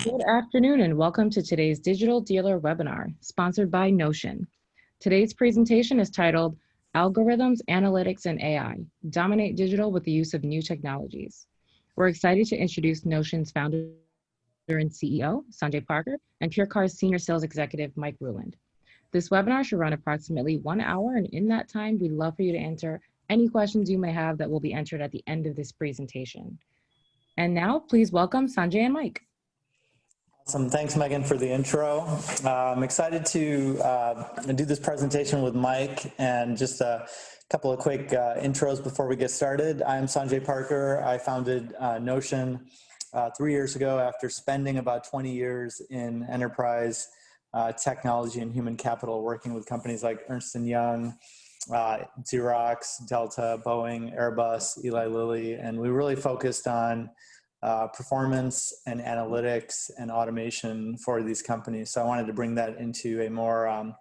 Good afternoon and welcome to today's Digital Dealer webinar, sponsored by Knowtion. Today's presentation is titled Algorithms, Analytics, and AI, Dominate Digital with the Use of New Technologies. We're excited to introduce Knowtion's founder and CEO, Sanjay Parker, and PureCars Senior Sales Executive, Mike Ruland. This webinar should run approximately 1 hour, and in that time, we'd love for you to answer any questions you may have that will be entered at the end of this presentation. And now, please welcome Sanjay and Mike. Awesome. Thanks, Megan, for the intro. I'm excited to do this presentation with Mike, and just a couple of quick intros before we get started. I'm Sanjay Parker. I founded Knowtion 3 years ago after spending about 20 years in enterprise technology and human capital, working with companies like Ernst & Young, Xerox, Delta, Boeing, Airbus, Eli Lilly, and we really focused on performance and analytics and automation for these companies. So I wanted to bring that into a more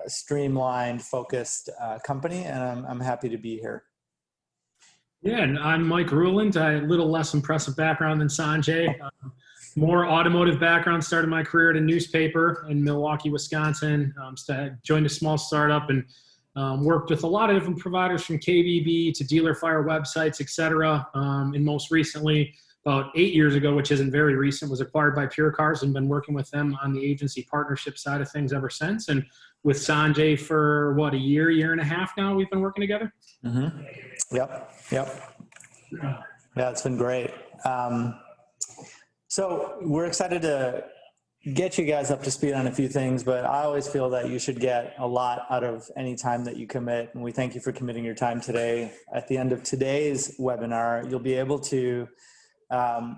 streamlined, focused company, and I'm happy to be here. Yeah, and I'm Mike Ruland. I had a little less impressive background than Sanjay. More automotive background. Started my career at a newspaper in Milwaukee, Wisconsin. Joined a small startup and worked with a lot of different providers from KBB to dealer fire websites, et cetera. And most recently, about 8 years ago, which isn't very recent, was acquired by PureCars and been working with them on the agency partnership side of things ever since. And with Sanjay for what, a year and a half now, we've been working together? Mm-hmm. Yep. Yeah, it's been great. So we're excited to get you guys up to speed on a few things, but I always feel that you should get a lot out of any time that you commit, and we thank you for committing your time today. At the end of today's webinar, you'll be able to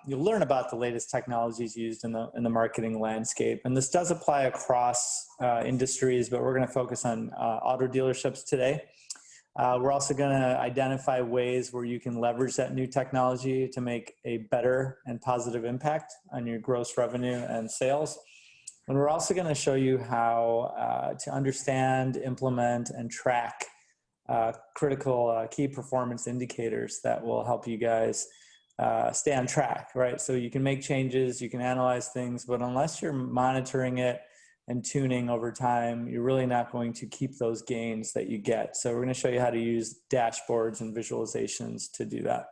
you'll learn about the latest technologies used in the marketing landscape, and this does apply across industries, but we're going to focus on auto dealerships today. We're also going to identify ways where you can leverage that new technology to make a better and positive impact on your gross revenue and sales. And we're also going to show you how to understand, implement, and track critical key performance indicators that will help you guys stay on track, right? So you can make changes, you can analyze things, but unless you're monitoring it and tuning over time, you're really not going to keep those gains that you get. So we're going to show you how to use dashboards and visualizations to do that.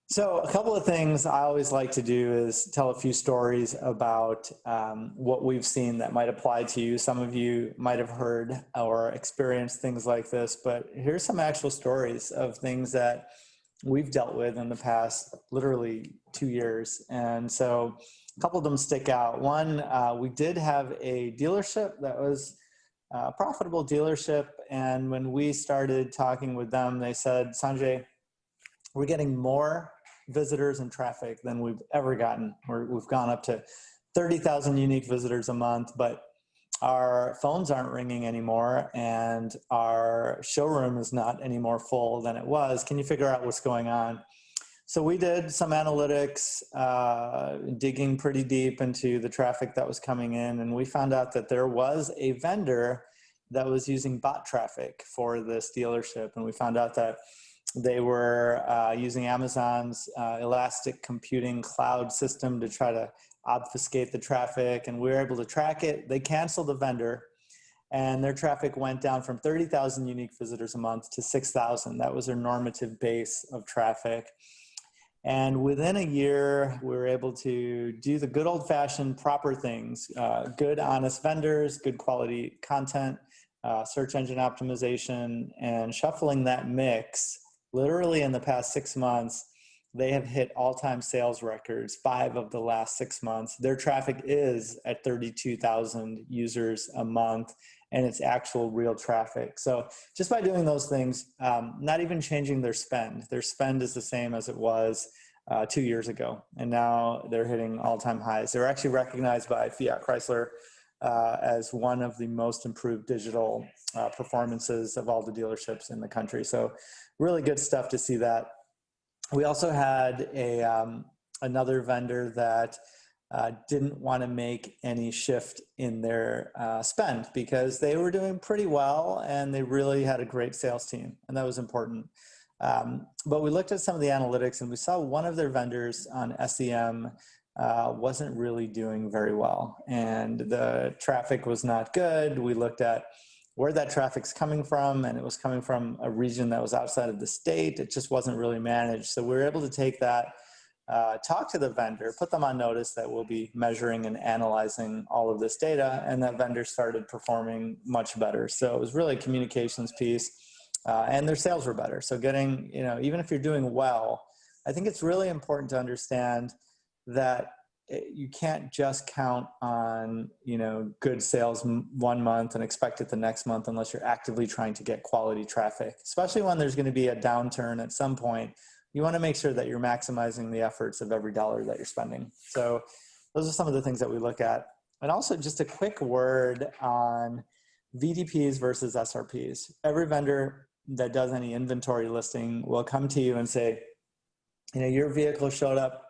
So a couple of things I always like to do is tell a few stories about what we've seen that might apply to you. Some of you might have heard or experienced things like this, but here's some actual stories of things that we've dealt with in the past literally 2 years. And so a couple of them stick out. One, we did have a dealership that was a profitable dealership. And when we started talking with them, they said, Sanjay, we're getting more visitors and traffic than we've ever gotten. We've gone up to 30,000 unique visitors a month, but our phones aren't ringing anymore and our showroom is not any more full than it was. Can you figure out what's going on? So we did some analytics, digging pretty deep into the traffic that was coming in, and we found out that there was a vendor that was using bot traffic for this dealership, and we found out that they were using Amazon's elastic computing cloud system to try to obfuscate the traffic, and we were able to track it. They canceled the vendor, and their traffic went down from 30,000 unique visitors a month to 6,000. That was their normative base of traffic. And within a year, we were able to do the good old-fashioned proper things, good, honest vendors, good quality content, search engine optimization, and shuffling that mix. Literally in the past 6 months, they have hit all-time sales records, 5 of the last 6 months. Their traffic is at 32,000 users a month, and it's actual real traffic. So just by doing those things, not even changing their spend is the same as it was 2 years ago. And now they're hitting all-time highs. They're actually recognized by Fiat Chrysler as one of the most improved digital performances of all the dealerships in the country. So really good stuff to see that. We also had another vendor that didn't want to make any shift in their spend because they were doing pretty well and they really had a great sales team, and that was important. But we looked at some of the analytics and we saw one of their vendors on SEM wasn't really doing very well. And the traffic was not good. We looked at where that traffic's coming from, and it was coming from a region that was outside of the state. It just wasn't really managed. So we were able to take that, talk to the vendor, put them on notice that we'll be measuring and analyzing all of this data, and that vendor started performing much better. So it was really a communications piece, and their sales were better. So getting, even if you're doing well, I think it's really important to understand that you can't just count on, good sales one month and expect it the next month unless you're actively trying to get quality traffic, especially when there's going to be a downturn at some point. You want to make sure that you're maximizing the efforts of every dollar that you're spending. So those are some of the things that we look at. And also just a quick word on VDPs versus SRPs. Every vendor that does any inventory listing will come to you and say, your vehicle showed up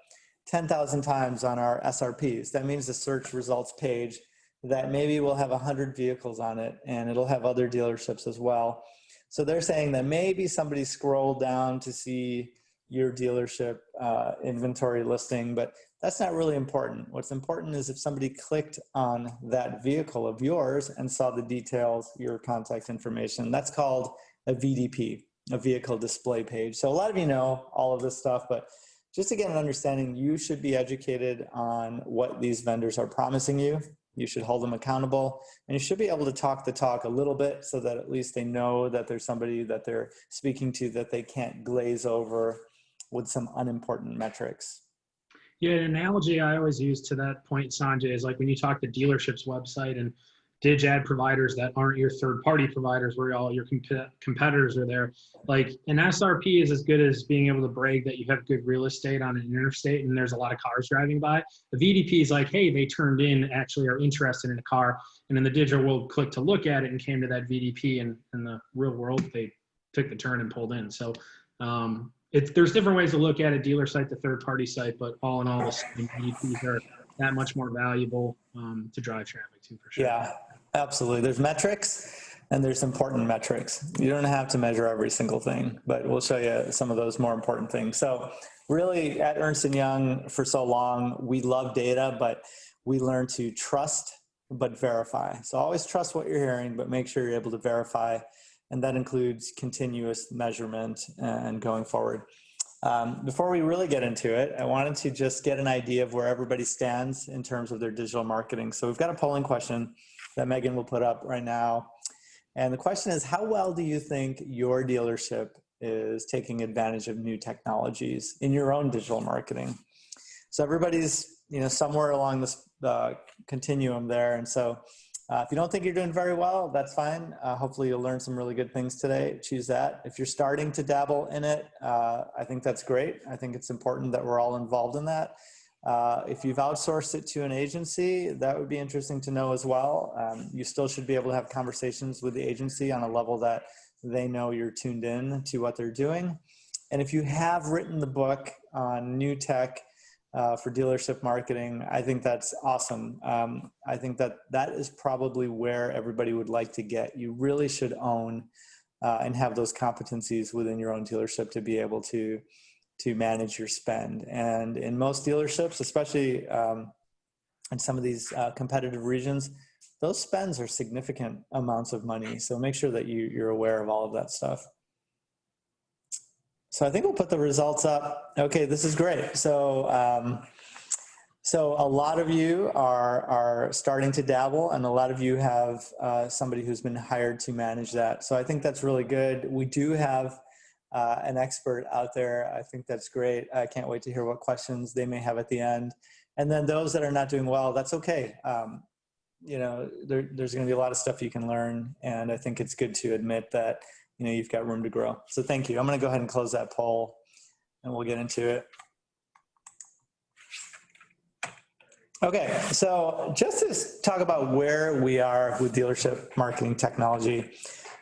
10,000 times on our SRPs. That means the search results page that maybe will have 100 vehicles on it, and it'll have other dealerships as well. So they're saying that maybe somebody scrolled down to see your dealership inventory listing, but that's not really important. What's important is if somebody clicked on that vehicle of yours and saw the details, your contact information. That's called a VDP, a vehicle display page. So a lot of you know all of this stuff, but just to get an understanding, you should be educated on what these vendors are promising you. You should hold them accountable, and you should be able to talk the talk a little bit so that at least they know that there's somebody that they're speaking to that they can't glaze over with some unimportant metrics. Yeah, an analogy I always use to that point, Sanjay, is like when you talk to dealerships website and dig ad providers that aren't your third-party providers where all your competitors are there. Like an SRP is as good as being able to brag that you have good real estate on an interstate and there's a lot of cars driving by. The VDP is like, hey, they turned in, actually are interested in a car. And in the digital world, click to look at it and came to that VDP. And in the real world, they took the turn and pulled in. So there's different ways to look at a dealer site to third-party site, but all in all, the same VDPs are that much more valuable to drive traffic to, for sure. Yeah, absolutely. There's metrics and there's important metrics. You don't have to measure every single thing, but we'll show you some of those more important things. So really at Ernst & Young for so long, we love data, but we learn to trust but verify. So always trust what you're hearing, but make sure you're able to verify. And that includes continuous measurement and going forward. Before we really get into it, I wanted to just get an idea of where everybody stands in terms of their digital marketing. So we've got a polling question that Megan will put up right now. And the question is, how well do you think your dealership is taking advantage of new technologies in your own digital marketing? So everybody's, somewhere along this continuum there. And so if you don't think you're doing very well, that's fine. Hopefully you'll learn some really good things today. Choose that. If you're starting to dabble in it, I think that's great. I think it's important that we're all involved in that. If you've outsourced it to an agency, that would be interesting to know as well. You still should be able to have conversations with the agency on a level that they know you're tuned in to what they're doing. And if you have written the book on new tech, for dealership marketing, I think that's awesome. I think that is probably where everybody would like to get. You really should own and have those competencies within your own dealership to be able to manage your spend. And in most dealerships, especially in some of these competitive regions, those spends are significant amounts of money. So make sure that you're aware of all of that stuff. So I think we'll put the results up. Okay, this is great. So a lot of you are starting to dabble, and a lot of you have somebody who's been hired to manage that. So I think that's really good. We do have an expert out there. I think that's great. I can't wait to hear what questions they may have at the end. And then those that are not doing well, that's okay. There's going to be a lot of stuff you can learn, and I think it's good to admit that you've got room to grow. So thank you. I'm going to go ahead and close that poll and we'll get into it. Okay, so just to talk about where we are with dealership marketing technology,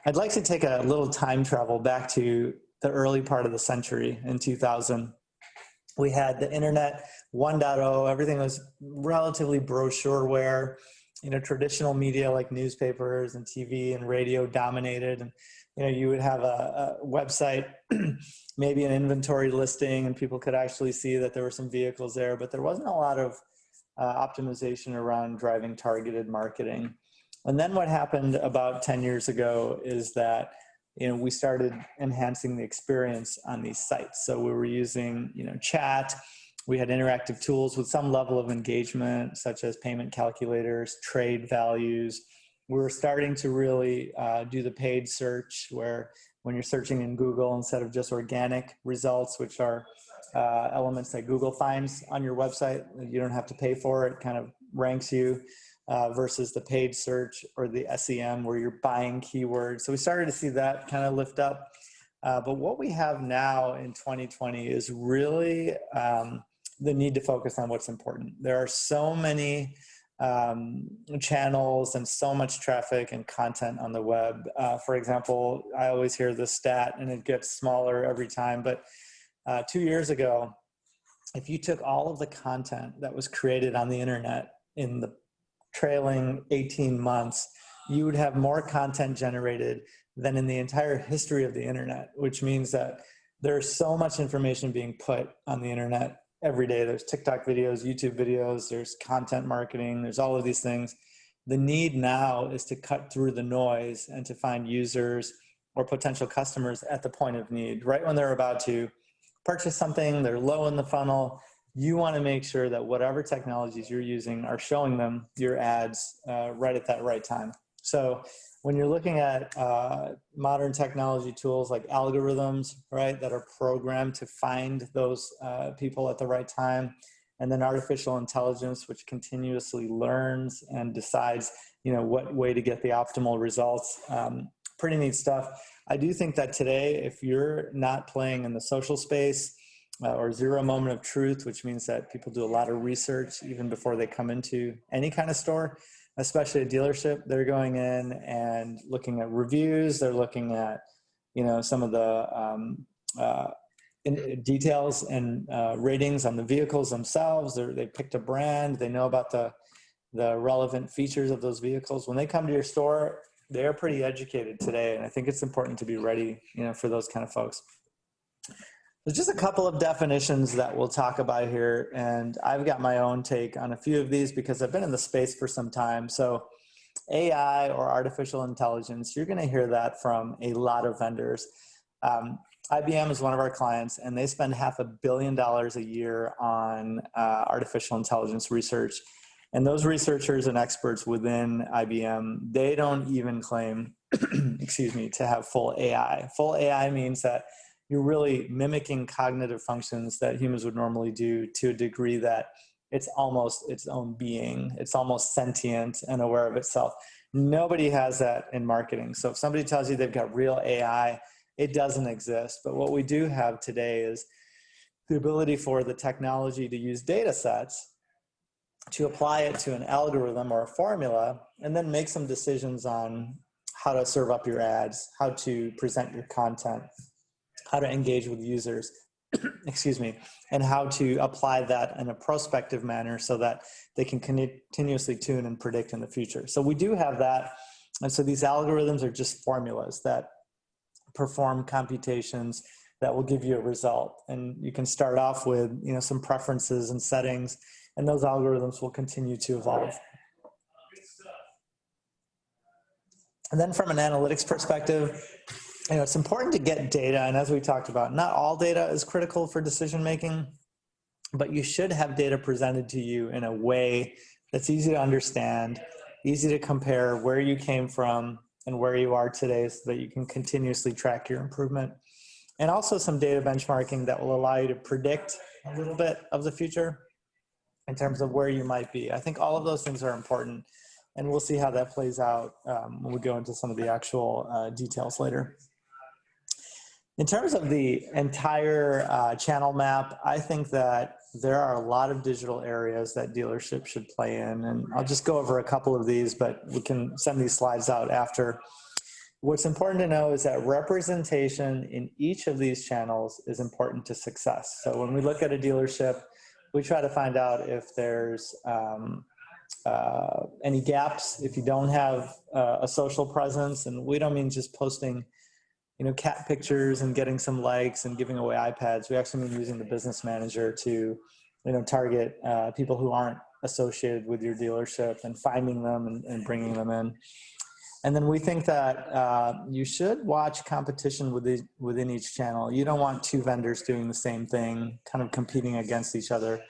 I'd like to take a little time travel back to the early part of the century in 2000. We had the internet 1.0, everything was relatively brochureware. Traditional media like newspapers and TV and radio dominated, and you would have a website, maybe an inventory listing, and people could actually see that there were some vehicles there, but there wasn't a lot of optimization around driving targeted marketing. And then what happened about 10 years ago is that we started enhancing the experience on these sites. So we were using chat. We had interactive tools with some level of engagement, such as payment calculators, trade values. We were starting to really do the paid search, where when you're searching in Google, instead of just organic results, which are elements that Google finds on your website, you don't have to pay for it, kind of ranks you, versus the paid search or the SEM, where you're buying keywords. So we started to see that kind of lift up. But what we have now in 2020 is really the need to focus on what's important. There are so many channels and so much traffic and content on the web. For example, I always hear this stat, and it gets smaller every time, but 2 years ago, if you took all of the content that was created on the internet in the trailing 18 months, you would have more content generated than in the entire history of the internet, which means that there's so much information being put on the internet every day. There's TikTok videos, YouTube videos, there's content marketing, there's all of these things. The need now is to cut through the noise and to find users or potential customers at the point of need, right when they're about to purchase something, they're low in the funnel. You want to make sure that whatever technologies you're using are showing them your ads right at that right time. So when you're looking at modern technology tools like algorithms, right, that are programmed to find those people at the right time, and then artificial intelligence, which continuously learns and decides, what way to get the optimal results. Pretty neat stuff. I do think that today, if you're not playing in the social space or zero moment of truth, which means that people do a lot of research even before they come into any kind of store, especially a dealership, they're going in and looking at reviews. They're looking at, some of the details and ratings on the vehicles themselves. They picked a brand. They know about the relevant features of those vehicles. When they come to your store, they're pretty educated today. And I think it's important to be ready, for those kind of folks. There's just a couple of definitions that we'll talk about here, and I've got my own take on a few of these because I've been in the space for some time. So AI, or artificial intelligence, you're going to hear that from a lot of vendors. IBM is one of our clients, and they spend $500 million a year on artificial intelligence research. And those researchers and experts within IBM, they don't even claim, to have full AI. Full AI means that you're really mimicking cognitive functions that humans would normally do to a degree that it's almost its own being. It's almost sentient and aware of itself. Nobody has that in marketing. So if somebody tells you they've got real AI, it doesn't exist. But what we do have today is the ability for the technology to use data sets, to apply it to an algorithm or a formula, and then make some decisions on how to serve up your ads, how to present your content, how to engage with users, and how to apply that in a prospective manner so that they can continuously tune and predict in the future. So we do have that. And so these algorithms are just formulas that perform computations that will give you a result. And you can start off with, some preferences and settings, and those algorithms will continue to evolve. And then from an analytics perspective, it's important to get data. And as we talked about, not all data is critical for decision making, but you should have data presented to you in a way that's easy to understand, easy to compare where you came from and where you are today, so that you can continuously track your improvement. And also some data benchmarking that will allow you to predict a little bit of the future in terms of where you might be. I think all of those things are important, and we'll see how that plays out when we go into some of the actual details later. In terms of the entire channel map, I think that there are a lot of digital areas that dealerships should play in, and I'll just go over a couple of these, but we can send these slides out after. What's important to know is that representation in each of these channels is important to success. So when we look at a dealership, we try to find out if there's any gaps, if you don't have a social presence, and we don't mean just posting cat pictures and getting some likes and giving away iPads. We actually been using the business manager to, target people who aren't associated with your dealership and finding them and bringing them in. And then we think that you should watch competition within each channel. You don't want two vendors doing the same thing, kind of competing against each other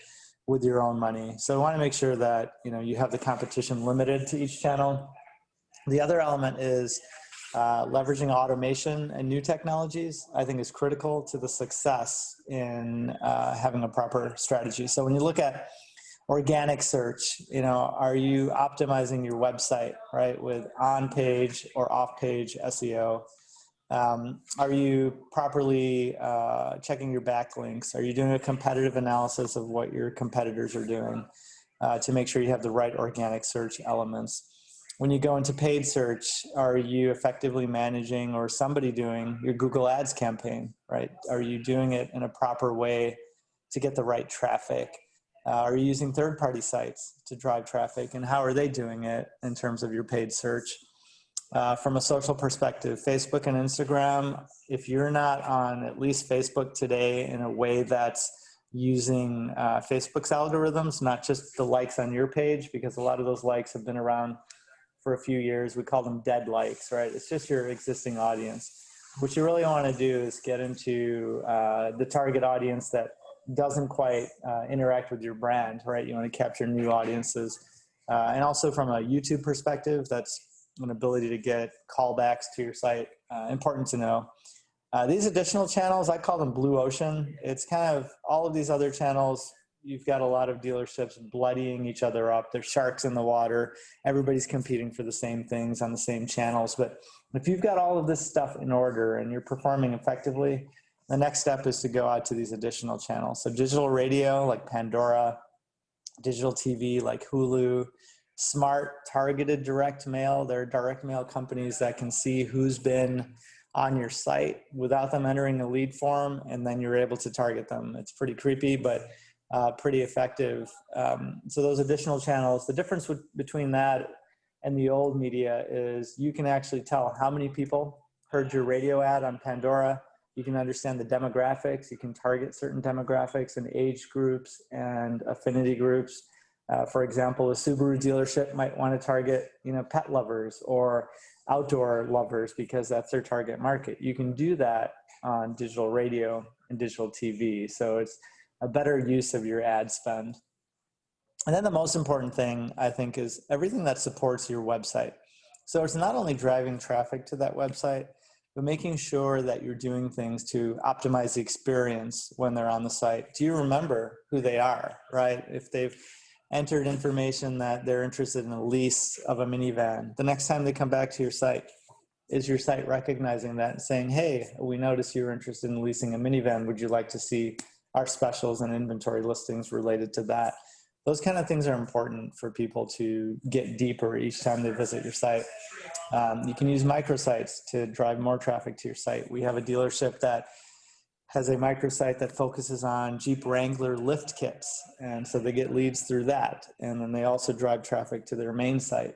with your own money. So we want to make sure that you have the competition limited to each channel. The other element is leveraging automation and new technologies, I think, is critical to the success in having a proper strategy. So when you look at organic search, are you optimizing your website, right, with on-page or off-page SEO? Are you properly checking your backlinks? Are you doing a competitive analysis of what your competitors are doing to make sure you have the right organic search elements? When you go into paid search, are you effectively managing, or somebody doing, your Google Ads campaign, right? Are you doing it in a proper way to get the right traffic? Are you using third-party sites to drive traffic, and how are they doing it in terms of your paid search? From a social perspective, Facebook and Instagram, if you're not on at least Facebook today in a way that's using Facebook's algorithms, not just the likes on your page, because a lot of those likes have been around for a few years. We call them dead likes, right? It's just your existing audience. What you really want to do is get into the target audience that doesn't quite interact with your brand, right? You want to capture new audiences. And also from a YouTube perspective, that's an ability to get callbacks to your site. Important to know. These additional channels, I call them blue ocean. It's kind of all of these other channels. You've got a lot of dealerships bloodying each other up. There's sharks in the water. Everybody's competing for the same things on the same channels. But if you've got all of this stuff in order and you're performing effectively, the next step is to go out to these additional channels. So digital radio like Pandora, digital TV like Hulu, smart targeted direct mail. There are direct mail companies that can see who's been on your site without them entering a lead form, and then you're able to target them. It's pretty creepy, but pretty effective. So those additional channels, the difference between that and the old media is you can actually tell how many people heard your radio ad on Pandora. You can understand the demographics. You can target certain demographics and age groups and affinity groups. For example, a Subaru dealership might want to target, pet lovers or outdoor lovers because that's their target market. You can do that on digital radio and digital TV. So it's a better use of your ad spend. And then the most important thing, I think, is everything that supports your website. So it's not only driving traffic to that website, but making sure that you're doing things to optimize the experience when they're on the site. Do you remember who they are, right? If they've entered information that they're interested in a lease of a minivan, the next time they come back to your site, is your site recognizing that and saying, hey, we noticed you were interested in leasing a minivan. Would you like to see our specials and inventory listings related to that? Those kind of things are important for people to get deeper each time they visit your site. You can use microsites to drive more traffic to your site. We have a dealership that has a microsite that focuses on Jeep Wrangler lift kits. And so they get leads through that. And then they also drive traffic to their main site.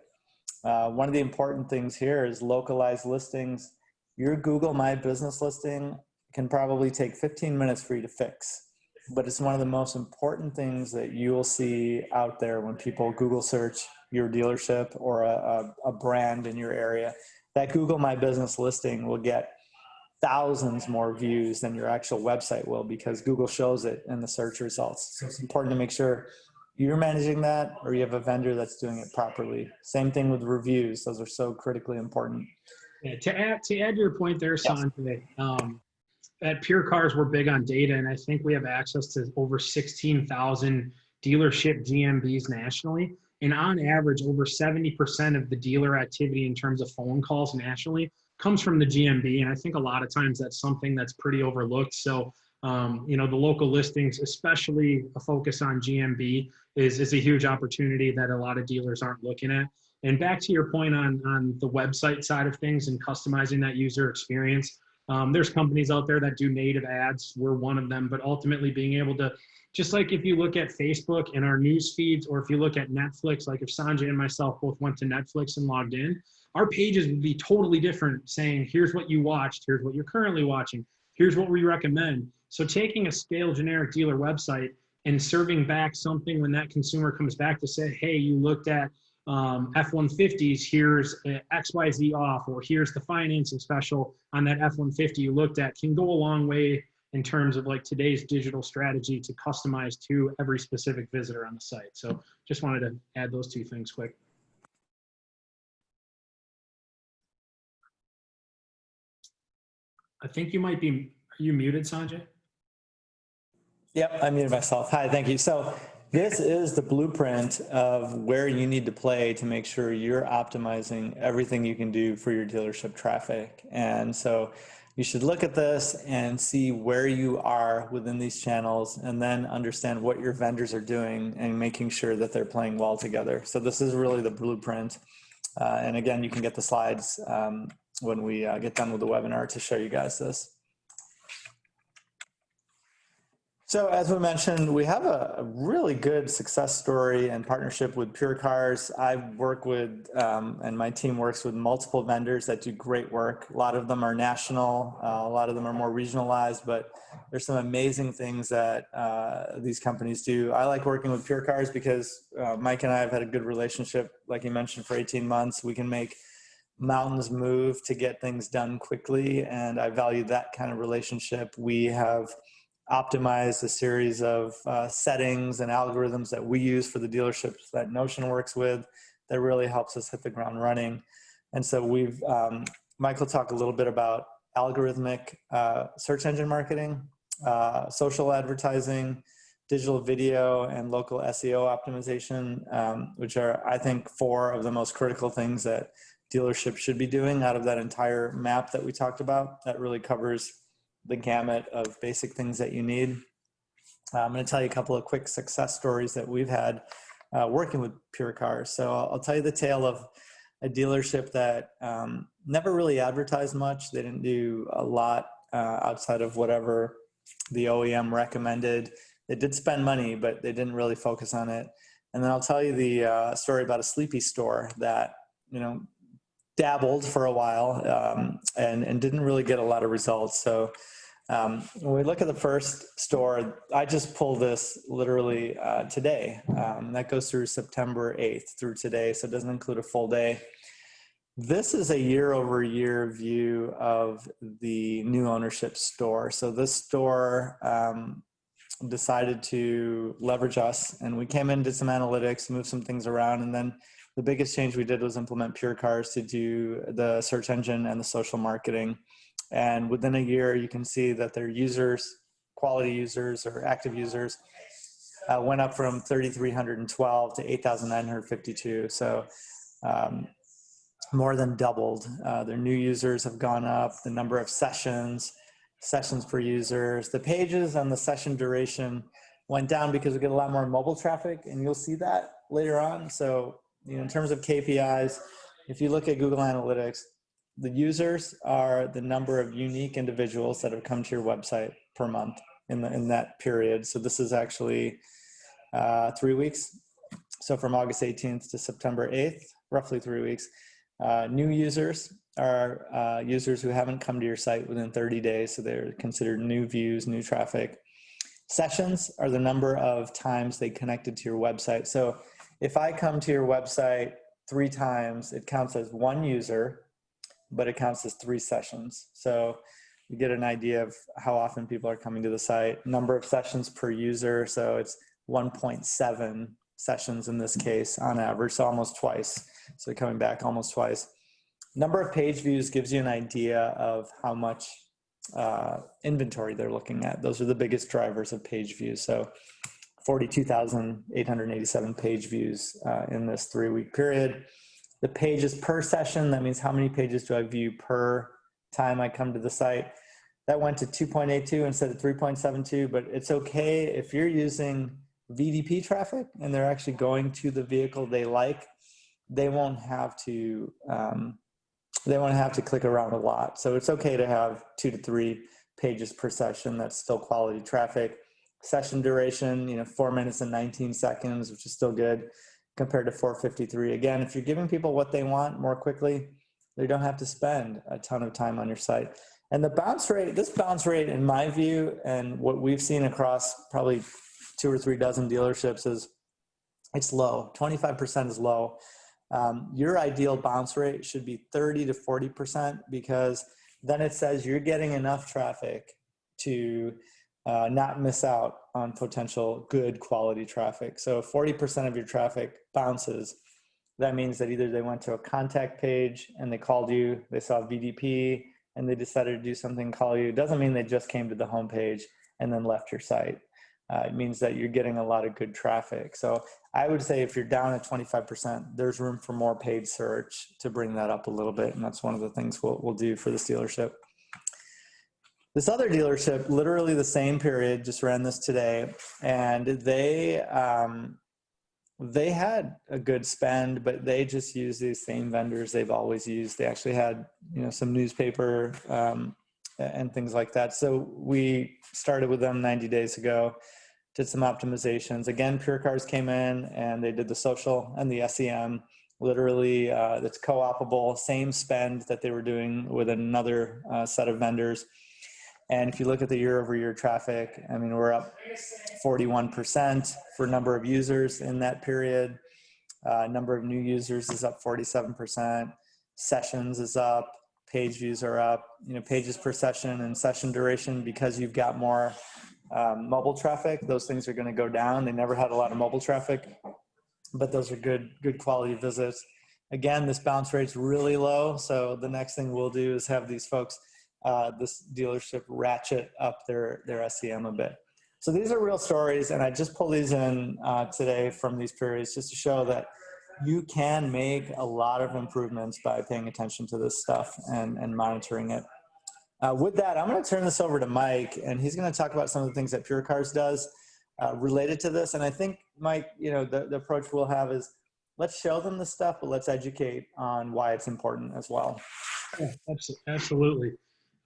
One of the important things here is localized listings. Your Google My Business listing can probably take 15 minutes for you to fix, but it's one of the most important things that you will see out there when people Google search your dealership or a brand in your area. That Google My Business listing will get thousands more views than your actual website will, because Google shows it in the search results. So it's important to make sure you're managing that, or you have a vendor that's doing it properly. Same thing with reviews. Those are so critically important. Yeah, to add to your point there, Sanjay, at PureCars, we're big on data, and I think we have access to over 16,000 dealership GMBs nationally. And on average, over 70% of the dealer activity in terms of phone calls nationally comes from the GMB. And I think a lot of times that's something that's pretty overlooked. So, the local listings, especially a focus on GMB, is a huge opportunity that a lot of dealers aren't looking at. And back to your point on the website side of things and customizing that user experience, there's companies out there that do native ads. We're one of them, but ultimately being able to, just like if you look at Facebook and our news feeds, or if you look at Netflix, like if Sanjay and myself both went to Netflix and logged in, our pages would be totally different, saying, here's what you watched, here's what you're currently watching, here's what we recommend. So taking a scale generic dealer website and serving back something when that consumer comes back to say, hey, you looked at F-150s, here's XYZ off, or here's the financing special on that F-150 you looked at, can go a long way in terms of like today's digital strategy to customize to every specific visitor on the site. So just wanted to add those two things quick. I think you might be, are you muted, Sanjay? Yep, I muted myself. Hi, thank you. So this is the blueprint of where you need to play to make sure you're optimizing everything you can do for your dealership traffic. And so you should look at this and see where you are within these channels, and then understand what your vendors are doing and making sure that they're playing well together. So this is really the blueprint. And again, you can get the slides when we get done with the webinar to show you guys this. So as we mentioned, we have a really good success story and partnership with PureCars. I work with, and my team works with multiple vendors that do great work. A lot of them are national, a lot of them are more regionalized, but there's some amazing things that these companies do. I like working with PureCars because Mike and I have had a good relationship, like you mentioned, for 18 months. We can make mountains move to get things done quickly, and I value that kind of relationship. We have optimized a series of settings and algorithms that we use for the dealerships that Knowtion works with that really helps us hit the ground running. And so we've, Mike will talk a little bit about algorithmic search engine marketing, social advertising, digital video, and local SEO optimization, which are, I think, 4 of the most critical things that dealerships should be doing out of that entire map that we talked about. That really covers the gamut of basic things that you need. I'm going to tell you a couple of quick success stories that we've had working with PureCars. So I'll tell you the tale of a dealership that never really advertised much. They didn't do a lot outside of whatever the OEM recommended. They did spend money, but they didn't really focus on it. And then I'll tell you the story about a sleepy store that, you know, dabbled for a while and didn't really get a lot of results. So when we look at the first store, I just pulled this literally today. That goes through September 8th through today, so it doesn't include a full day. This is a year-over-year view of the new ownership store. So this store decided to leverage us, and we came in, did some analytics, moved some things around, and then the biggest change we did was implement PureCars to do the search engine and the social marketing. And within a year, you can see that their users, quality users or active users, went up from 3,312 to 8,952. So more than doubled. Their new users have gone up, the number of sessions per users. The pages and the session duration went down because we get a lot more mobile traffic, and you'll see that later on. So, you know, in terms of KPIs, if you look at Google Analytics, the users are the number of unique individuals that have come to your website per month in that period. So this is actually 3 weeks. So from August 18th to September 8th, roughly 3 weeks. New users are users who haven't come to your site within 30 days. So they're considered new views, new traffic. Sessions are the number of times they connected to your website. So if I come to your website 3 times, it counts as 1 user, but it counts as 3 sessions. So you get an idea of how often people are coming to the site. Number of sessions per user, so it's 1.7 sessions in this case on average, so almost twice. So coming back almost twice. Number of page views gives you an idea of how much inventory they're looking at. Those are the biggest drivers of page views. So 42,887 page views in this 3-week period. The pages per session, that means how many pages do I view per time I come to the site. That went to 2.82 instead of 3.72, but it's okay if you're using VDP traffic and they're actually going to the vehicle they like, they won't have to click around a lot. So it's okay to have 2 to 3 pages per session. That's still quality traffic. Session duration, 4 minutes and 19 seconds, which is still good compared to 4:53. Again, if you're giving people what they want more quickly, They don't have to spend a ton of time on your site. And the bounce rate, this bounce rate, in my view, and what we've seen across probably 2 or 3 dozen dealerships, is it's low. 25% is low. Your ideal bounce rate should be 30 to 40%, because then it says you're getting enough traffic to not miss out on potential good quality traffic. So if 40% of your traffic bounces, that means that either they went to a contact page and they called you, they saw VDP and they decided to do something, call you. It doesn't mean they just came to the homepage and then left your site. It means that you're getting a lot of good traffic. So I would say if you're down at 25%, there's room for more paid search to bring that up a little bit. And that's one of the things we'll do for this dealership. This other dealership, literally the same period, just ran this today, and they had a good spend, but they just used these same vendors they've always used. They actually had, some newspaper and things like that. So we started with them 90 days ago, did some optimizations. Again, PureCars came in and they did the social and the SEM. Literally, that's co-opable, same spend that they were doing with another set of vendors. And if you look at the year-over-year traffic, I mean, we're up 41% for number of users in that period. Number of new users is up 47%. Sessions is up. Page views are up. Pages per session and session duration, because you've got more mobile traffic, those things are going to go down. They never had a lot of mobile traffic, but those are good quality visits. Again, this bounce rate's really low. So the next thing we'll do is have these folks, this dealership, ratchet up their SEM a bit. So these are real stories, and I just pulled these in today from these periods just to show that you can make a lot of improvements by paying attention to this stuff and monitoring it. With that, I'm going to turn this over to Mike, and he's going to talk about some of the things that PureCars does related to this. And I think, Mike, the approach we'll have is let's show them the stuff, but let's educate on why it's important as well. Yeah, absolutely.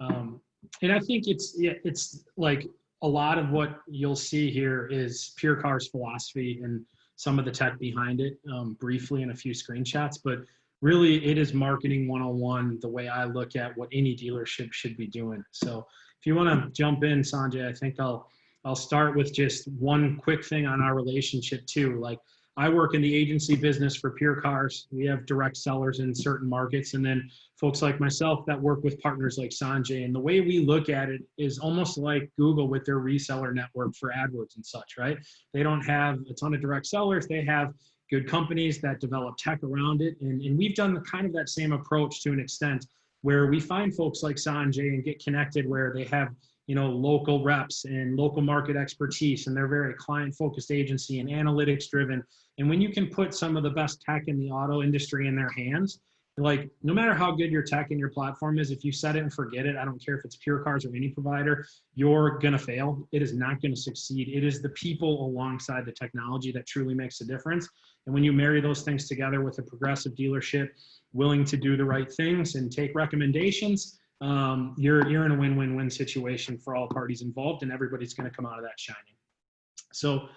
And I think it's like a lot of what you'll see here is PureCars philosophy and some of the tech behind it, briefly in a few screenshots, but really it is marketing 101, the way I look at what any dealership should be doing. So if you want to jump in, Sanjay, I think I'll start with just one quick thing on our relationship too. Like, I work in the agency business for PureCars. We have direct sellers in certain markets, and then folks like myself that work with partners like Sanjay. And the way we look at it is almost like Google with their reseller network for AdWords and such, right? They don't have a ton of direct sellers. They have good companies that develop tech around it. And we've done kind of that same approach to an extent, where we find folks like Sanjay and get connected where they have local reps and local market expertise, and they're very client-focused agency and analytics-driven. And when you can put some of the best tech in the auto industry in their hands, like, no matter how good your tech and your platform is, if you set it and forget it, I don't care if it's PureCars or any provider, you're going to fail. It is not going to succeed. It is the people alongside the technology that truly makes a difference. And when you marry those things together with a progressive dealership willing to do the right things and take recommendations, you're in a win-win-win situation for all parties involved, and everybody's going to come out of that shining. So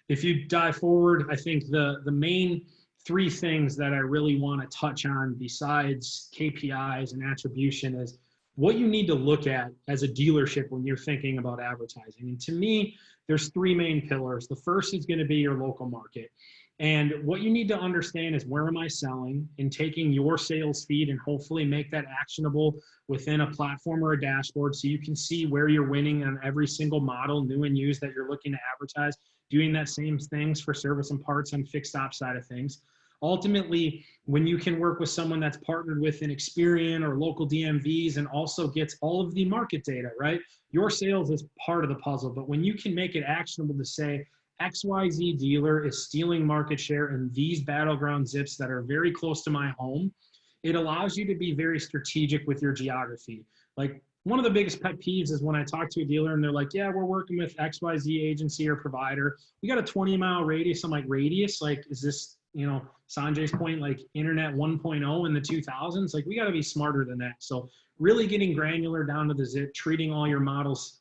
if you dive forward, I think the main 3 things that I really want to touch on besides KPIs and attribution is what you need to look at as a dealership when you're thinking about advertising. And to me, there's 3 main pillars. The first is going to be your local market. And what you need to understand is, where am I selling, and taking your sales feed and hopefully make that actionable within a platform or a dashboard so you can see where you're winning on every single model, new and used, that you're looking to advertise, doing that same things for service and parts on fixed op side of things. Ultimately, when you can work with someone that's partnered with an Experian or local DMVs and also gets all of the market data, right? Your sales is part of the puzzle, but when you can make it actionable to say, XYZ dealer is stealing market share in these battleground zips that are very close to my home, it allows you to be very strategic with your geography. Like, one of the biggest pet peeves is when I talk to a dealer and they're like, yeah, we're working with XYZ agency or provider. We got a 20-mile radius. I'm like, radius? Like, is this, Sanjay's point, like internet 1.0 in the 2000s? Like, we got to be smarter than that. So really getting granular down to the zip, treating all your models,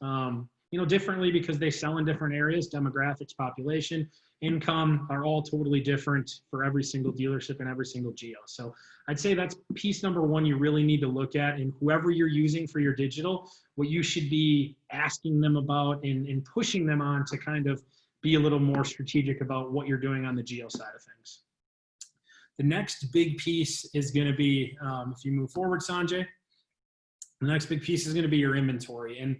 differently because they sell in different areas. Demographics, population, income are all totally different for every single dealership and every single geo. So I'd say that's piece number one you really need to look at. And whoever you're using for your digital, what you should be asking them about and pushing them on to kind of be a little more strategic about what you're doing on the geo side of things. The next big piece is going to be, if you move forward, Sanjay, the next big piece is going to be your inventory. And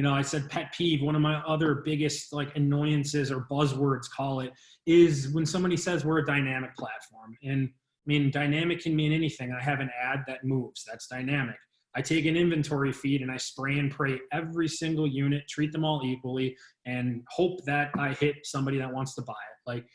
I said pet peeve, one of my other biggest like annoyances or buzzwords, call it, is when somebody says we're a dynamic platform. And I mean, dynamic can mean anything. I have an ad that moves, that's dynamic. I take an inventory feed and I spray and pray every single unit, treat them all equally, and hope that I hit somebody that wants to buy it. Like,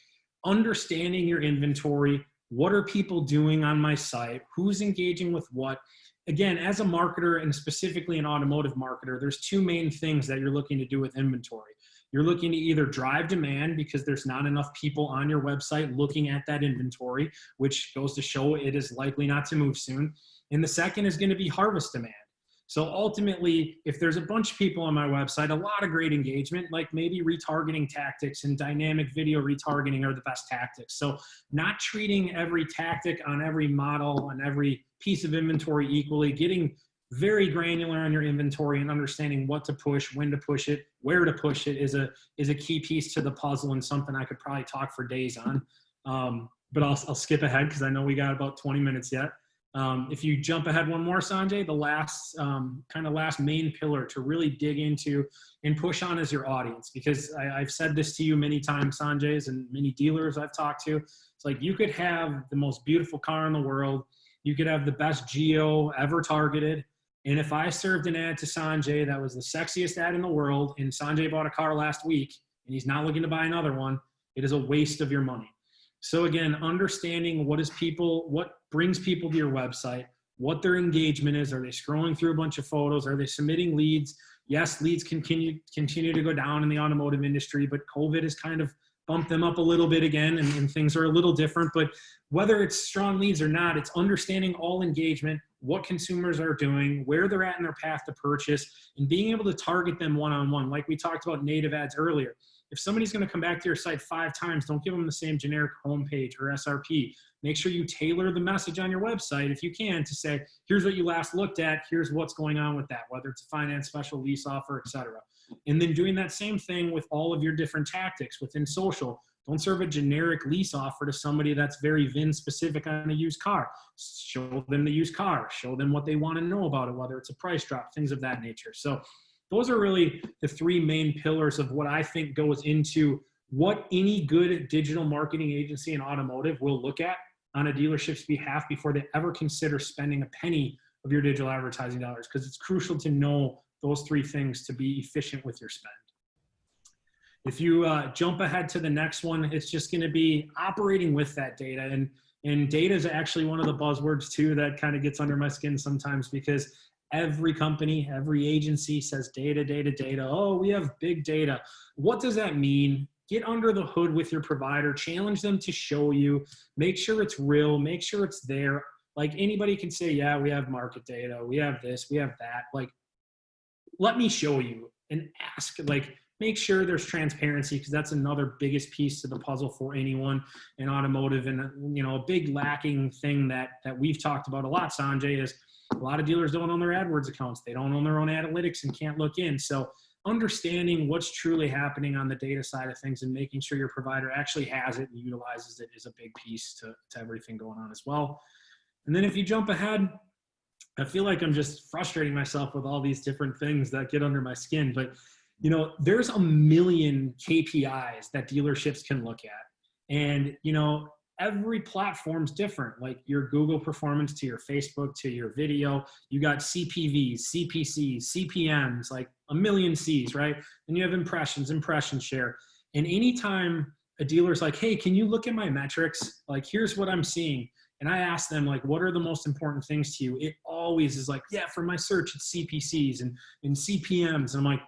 understanding your inventory, what are people doing on my site, who's engaging with what. Again, as a marketer, and specifically an automotive marketer, there's two main things that you're looking to do with inventory. You're looking to either drive demand because there's not enough people on your website looking at that inventory, which goes to show it is likely not to move soon. And the second is going to be harvest demand. So ultimately, if there's a bunch of people on my website, a lot of great engagement, like maybe retargeting tactics and dynamic video retargeting are the best tactics. So not treating every tactic on every model, on every piece of inventory equally, getting very granular on your inventory and understanding what to push, when to push it, where to push it is a key piece to the puzzle, and something I could probably talk for days on. But I'll skip ahead because I know we got about 20 minutes yet. If you jump ahead one more, Sanjay, the last last main pillar to really dig into and push on is your audience. Because I've said this to you many times, Sanjay's, and many dealers I've talked to. It's like, you could have the most beautiful car in the world. You could have the best geo ever targeted. And if I served an ad to Sanjay that was the sexiest ad in the world, and Sanjay bought a car last week and he's not looking to buy another one, it is a waste of your money. So again, understanding what brings people to your website, what their engagement is. Are they scrolling through a bunch of photos? Are they submitting leads? Yes, leads continue to go down in the automotive industry, but COVID has kind of bumped them up a little bit again, and things are a little different. But whether it's strong leads or not, it's understanding all engagement, what consumers are doing, where they're at in their path to purchase, and being able to target them one-on-one. Like we talked about native ads earlier. If somebody's going to come back to your site 5 times, don't give them the same generic homepage or SRP. Make sure you tailor the message on your website, if you can, to say, here's what you last looked at, here's what's going on with that, whether it's a finance special, lease offer, etc. And then doing that same thing with all of your different tactics within social. Don't serve a generic lease offer to somebody that's very VIN specific on a used car. Show them the used car, show them what they want to know about it, whether it's a price drop, things of that nature. So those are really the 3 main pillars of what I think goes into what any good digital marketing agency in automotive will look at on a dealership's behalf before they ever consider spending a penny of your digital advertising dollars, because it's crucial to know those 3 things to be efficient with your spend. If you jump ahead to the next one, it's just going to be operating with that data. And data is actually one of the buzzwords too that kind of gets under my skin sometimes, because every company, every agency says data, data, data. Oh, we have big data. What does that mean? Get under the hood with your provider, challenge them to show you, make sure it's real, make sure it's there. Like, anybody can say, yeah, we have market data, we have this, we have that. Like, let me show you, and ask, like, make sure there's transparency, because that's another biggest piece to the puzzle for anyone in automotive. And, a big lacking thing that we've talked about a lot, Sanjay, is a lot of dealers don't own their AdWords accounts. They don't own their own analytics and can't look in. So understanding what's truly happening on the data side of things and making sure your provider actually has it and utilizes it is a big piece to everything going on as well. And then if you jump ahead, I feel like I'm just frustrating myself with all these different things that get under my skin. But, there's a million KPIs that dealerships can look at. And, every platform's different, like your Google performance to your Facebook to your video. You got CPVs, CPCs, CPMs, like a million C's, right? And you have impressions, impression share. And anytime a dealer's like, hey, can you look at my metrics? Like, here's what I'm seeing. And I ask them, like, what are the most important things to you? It always is like, yeah, for my search, it's CPCs and CPMs. And I'm like,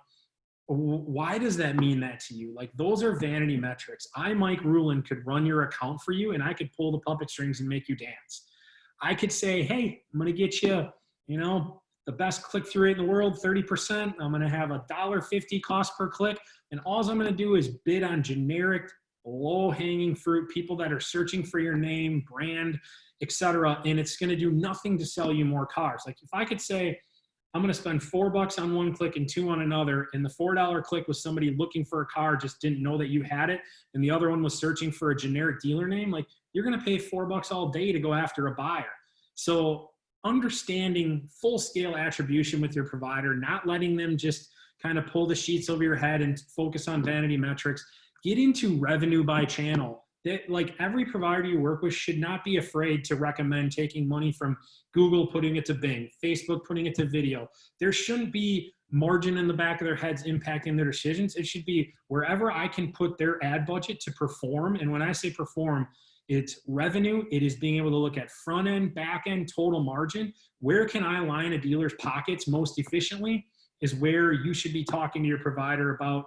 why does that mean that to you? Like, those are vanity metrics. I, Mike Rulin, could run your account for you, and I could pull the puppet strings and make you dance. I could say, hey, I'm going to get you, the best click-through rate in the world, 30%. I'm going to have $1.50 cost per click. And all I'm going to do is bid on generic, low-hanging fruit, people that are searching for your name, brand, etc. And it's going to do nothing to sell you more cars. Like if I could say, I'm going to spend $4 on one click and $2 on another, and the $4 click was somebody looking for a car, just didn't know that you had it, and the other one was searching for a generic dealer name, like you're going to pay $4 all day to go after a buyer. So understanding full-scale attribution with your provider, not letting them just kind of pull the sheets over your head and focus on vanity metrics. Get into revenue by channel. That, like, every provider you work with should not be afraid to recommend taking money from Google, putting it to Bing, Facebook, putting it to video. There shouldn't be margin in the back of their heads impacting their decisions. It should be wherever I can put their ad budget to perform. And when I say perform, it's revenue. It is being able to look at front end, back end, total margin. Where can I line a dealer's pockets most efficiently is where you should be talking to your provider about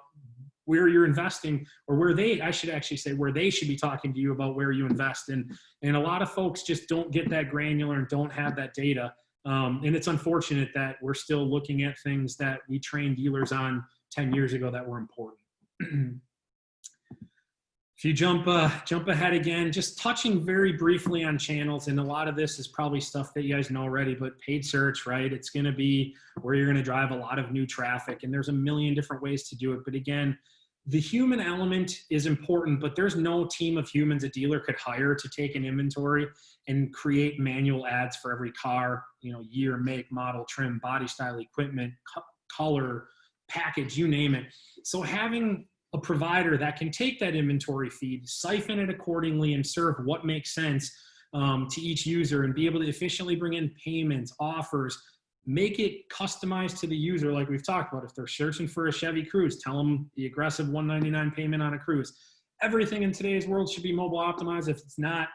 where you're investing, or where they, I should actually say, where they should be talking to you about where you invest in. And a lot of folks just don't get that granular and don't have that data. And it's unfortunate that we're still looking at things that we trained dealers on 10 years ago that were important. If you jump ahead again, just touching very briefly on channels, and a lot of this is probably stuff that you guys know already, but paid search, right? It's going to be where you're going to drive a lot of new traffic, and there's a million different ways to do it. But again, the human element is important, but there's no team of humans a dealer could hire to take an inventory and create manual ads for every car, year, make, model, trim, body style, equipment, color, package, you name it. So having a provider that can take that inventory feed, siphon it accordingly, and serve what makes sense to each user, and be able to efficiently bring in payments, offers, make it customized to the user, like we've talked about. If they're searching for a Chevy Cruze, tell them the aggressive $199 payment on a Cruze. Everything in today's world should be mobile optimized. If it's not,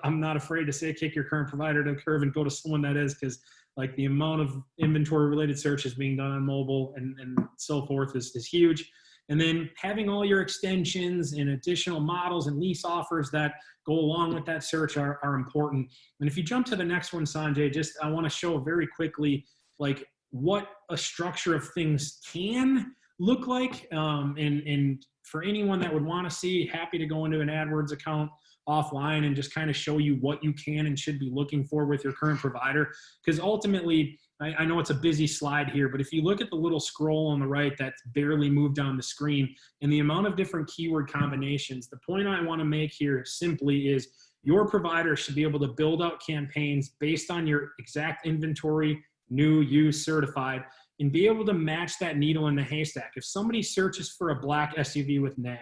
I'm not afraid to say kick your current provider to the curb and go to someone that is, because like the amount of inventory related searches being done on mobile and so forth is huge. And then having all your extensions and additional models and lease offers that go along with that search are important. And if you jump to the next one, Sanjay, I want to show very quickly like what a structure of things can look like. And for anyone that would want to see, happy to go into an AdWords account offline and just kind of show you what you can and should be looking for with your current provider. Because ultimately, I know it's a busy slide here, but if you look at the little scroll on the right that's barely moved on the screen and the amount of different keyword combinations, the point I want to make here simply is your provider should be able to build out campaigns based on your exact inventory, new, used, certified, and be able to match that needle in the haystack. If somebody searches for a black SUV with nav,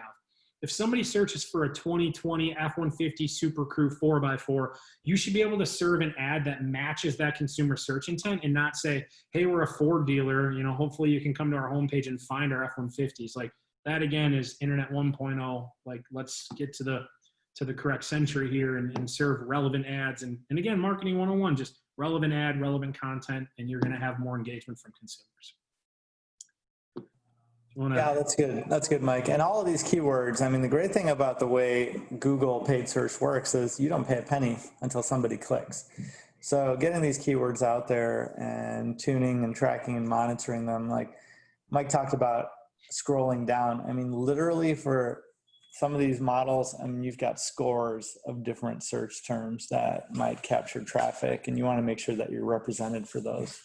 if somebody searches for a 2020 F-150 Super Crew 4x4, you should be able to serve an ad that matches that consumer search intent and not say, hey, we're a Ford dealer, hopefully you can come to our homepage and find our F-150s. Like that, again, is Internet 1.0. Like, let's get to the correct century here and serve relevant ads. And again, marketing 101, just relevant ad, relevant content, and you're going to have more engagement from consumers. Yeah, that's good. That's good, Mike. And all of these keywords, I mean, the great thing about the way Google paid search works is you don't pay a penny until somebody clicks. So getting these keywords out there and tuning and tracking and monitoring them, like Mike talked about scrolling down. I mean, literally for some of these models, I mean, you've got scores of different search terms that might capture traffic, and you want to make sure that you're represented for those.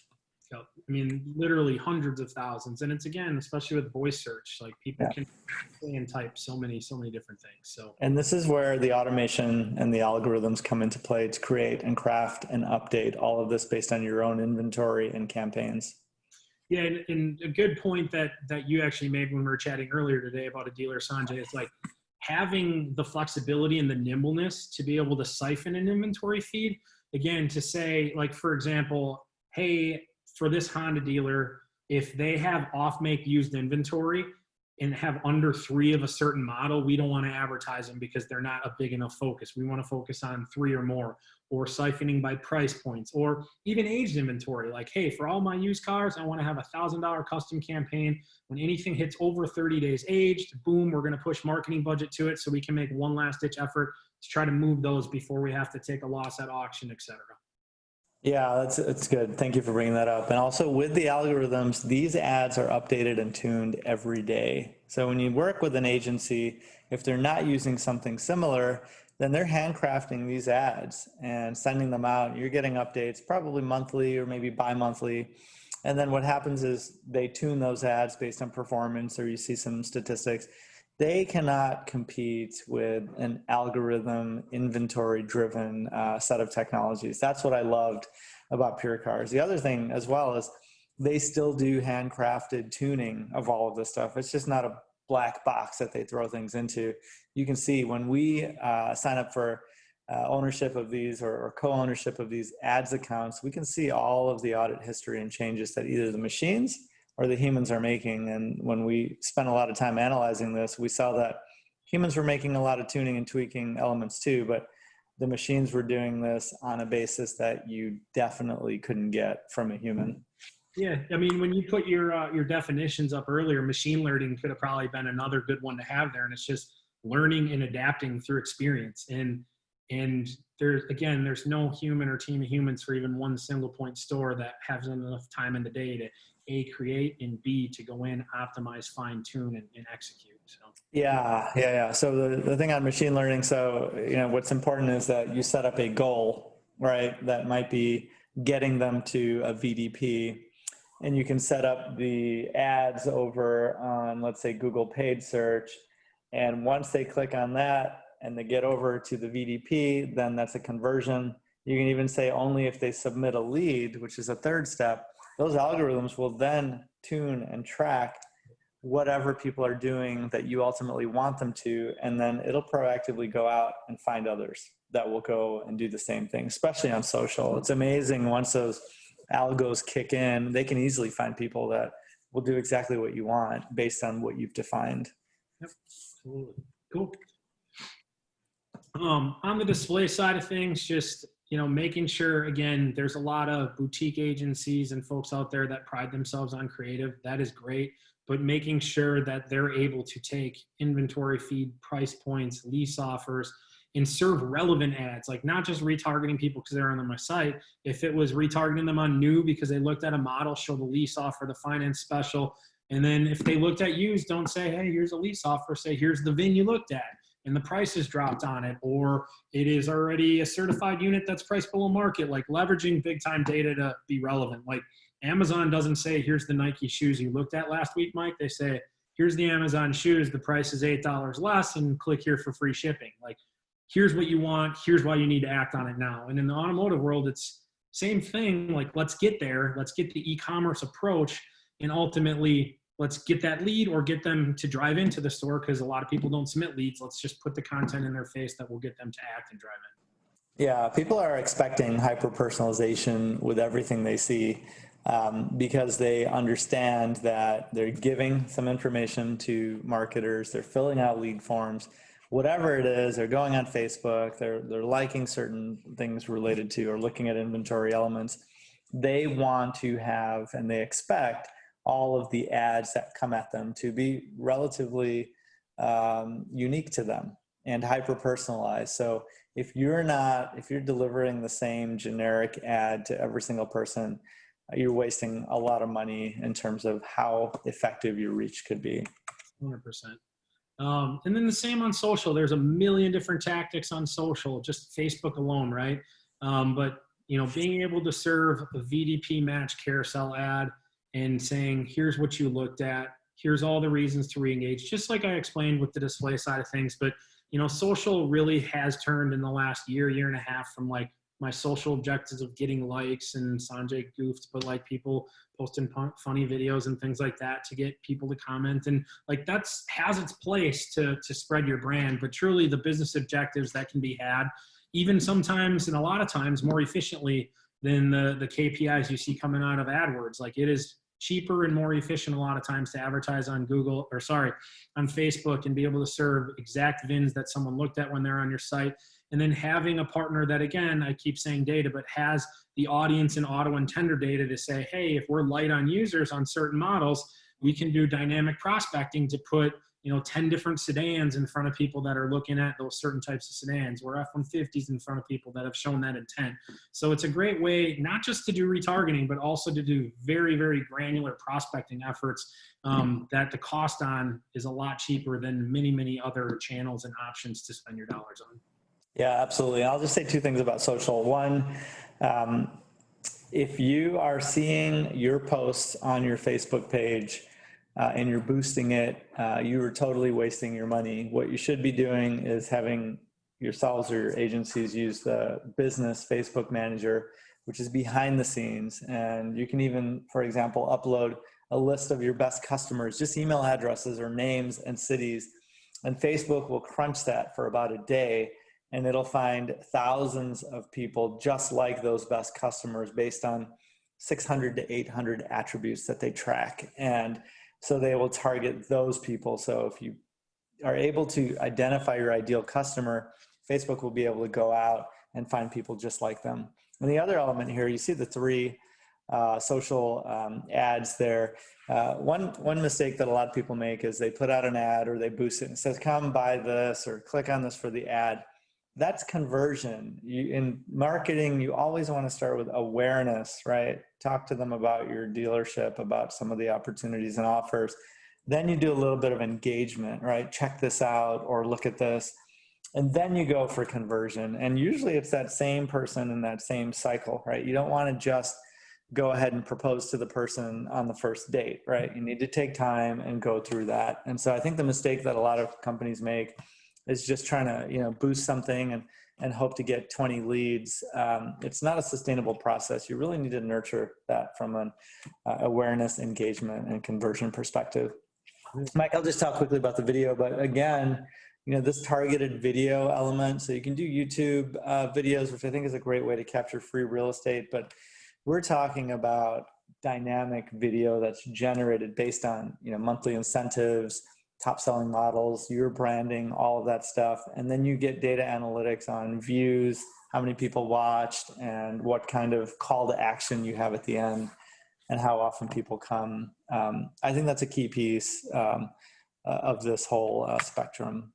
I mean, literally hundreds of thousands. And it's, again, especially with voice search, like people can say and type so many different things. So, and this is where the automation and the algorithms come into play to create and craft and update all of this based on your own inventory and campaigns. Yeah. And a good point that you actually made when we were chatting earlier today about a dealer, Sanjay, it's like having the flexibility and the nimbleness to be able to siphon an inventory feed. Again, to say, like, for example, hey, for this Honda dealer, if they have off-make used inventory and have under 3 of a certain model, we don't want to advertise them because they're not a big enough focus. We want to focus on 3 or more, or siphoning by price points, or even aged inventory. Like, hey, for all my used cars, I want to have a $1,000 custom campaign. When anything hits over 30 days aged, boom, we're going to push marketing budget to it so we can make one last ditch effort to try to move those before we have to take a loss at auction, et cetera. Yeah, that's good. Thank you for bringing that up. And also with the algorithms, these ads are updated and tuned every day. So when you work with an agency, if they're not using something similar, then they're handcrafting these ads and sending them out. You're getting updates probably monthly or maybe bi-monthly. And then what happens is they tune those ads based on performance, or you see some statistics. They cannot compete with an algorithm inventory driven set of technologies. That's what I loved about PureCars. The other thing as well is they still do handcrafted tuning of all of this stuff. It's just not a black box that they throw things into. You can see when we sign up for ownership of these or co-ownership of these ads accounts, we can see all of the audit history and changes that either the machines or the humans are making. And when we spent a lot of time analyzing this, we saw that humans were making a lot of tuning and tweaking elements too, but the machines were doing this on a basis that you definitely couldn't get from a human. Yeah, I mean, when you put your definitions up earlier, machine learning could have probably been another good one to have there, and it's just learning and adapting through experience. And there's no human or team of humans for even one single point store that has enough time in the day to A, create, and B, to go in, optimize, fine tune, and execute. So Yeah. So the thing on machine learning, so what's important is that you set up a goal, right? That might be getting them to a VDP, and you can set up the ads over on, let's say, Google paid search. And once they click on that and they get over to the VDP, then that's a conversion. You can even say only if they submit a lead, which is a third step. Those algorithms will then tune and track whatever people are doing that you ultimately want them to, and then it'll proactively go out and find others that will go and do the same thing, especially on social. It's amazing once those algos kick in, they can easily find people that will do exactly what you want based on what you've defined. Yep, absolutely. Cool. On the display side of things, just making sure, again, there's a lot of boutique agencies and folks out there that pride themselves on creative. That is great, but making sure that they're able to take inventory feed, price points, lease offers, and serve relevant ads, like not just retargeting people because they're on my site. If it was retargeting them on new because they looked at a model, show the lease offer, the finance special. And then if they looked at used, don't say, hey, here's a lease offer, say, here's the VIN you looked at and the price is dropped on it, or it is already a certified unit that's priced below market, like leveraging big time data to be relevant. Like Amazon doesn't say, here's the Nike shoes you looked at last week, Mike. They say, here's the Amazon shoes, the price is $8 less, and click here for free shipping. Like, here's what you want, here's why you need to act on it now. And in the automotive world, it's same thing. Like, let's get there, let's get the e-commerce approach, and ultimately let's get that lead or get them to drive into the store, because a lot of people don't submit leads. Let's just put the content in their face that will get them to act and drive in. Yeah, people are expecting hyper-personalization with everything they see, because they understand that they're giving some information to marketers, they're filling out lead forms, whatever it is, they're going on Facebook, they're liking certain things related to or looking at inventory elements. They want to have, and they expect all of the ads that come at them to be relatively unique to them and hyper-personalized. So if you're delivering the same generic ad to every single person, you're wasting a lot of money in terms of how effective your reach could be. 100%. And then the same on social. There's a million different tactics on social, just Facebook alone, right? But being able to serve a VDP match carousel ad and saying, here's what you looked at, here's all the reasons to re-engage, just like I explained with the display side of things. But social really has turned in the last year and a half from like my social objectives of getting likes, and Sanjay goofed, but like people posting funny videos and things like that to get people to comment. And like that's has its place to spread your brand, but truly the business objectives that can be had, even sometimes and a lot of times more efficiently than the KPIs you see coming out of AdWords. Like it is cheaper and more efficient a lot of times to advertise on on Facebook and be able to serve exact VINs that someone looked at when they're on your site. And then having a partner that, again, I keep saying data, but has the audience and auto intender data to say, hey, if we're light on users on certain models, we can do dynamic prospecting to put 10 different sedans in front of people that are looking at those certain types of sedans, or F-150s in front of people that have shown that intent. So it's a great way, not just to do retargeting, but also to do very, very granular prospecting efforts that the cost on is a lot cheaper than many, many other channels and options to spend your dollars on. Yeah, absolutely. I'll just say two things about social. One, if you are seeing your posts on your Facebook page and you're boosting it, you are totally wasting your money. What you should be doing is having yourselves or your agencies use the business Facebook manager, which is behind the scenes. And you can even, for example, upload a list of your best customers, just email addresses or names and cities. And Facebook will crunch that for about a day, and it'll find thousands of people just like those best customers based on 600 to 800 attributes that they track. And so they will target those people. So if you are able to identify your ideal customer, Facebook will be able to go out and find people just like them. And the other element here, you see the three social ads there. One mistake that a lot of people make is they put out an ad or they boost it and it says, come buy this or click on this for the ad. That's conversion. In marketing, you always want to start with awareness, right? Talk to them about your dealership, about some of the opportunities and offers. Then you do a little bit of engagement, right? Check this out or look at this. And then you go for conversion. And usually it's that same person in that same cycle, right? You don't want to just go ahead and propose to the person on the first date, right? You need to take time and go through that. And so I think the mistake that a lot of companies make is just trying to, boost something and hope to get 20 leads. It's not a sustainable process. You really need to nurture that from an awareness, engagement, and conversion perspective. Mike, I'll just talk quickly about the video, but again, this targeted video element, so you can do YouTube videos, which I think is a great way to capture free real estate, but we're talking about dynamic video that's generated based on, monthly incentives, top selling models, your branding, all of that stuff. And then you get data analytics on views, how many people watched, and what kind of call to action you have at the end, and how often people come. I think that's a key piece of this whole spectrum.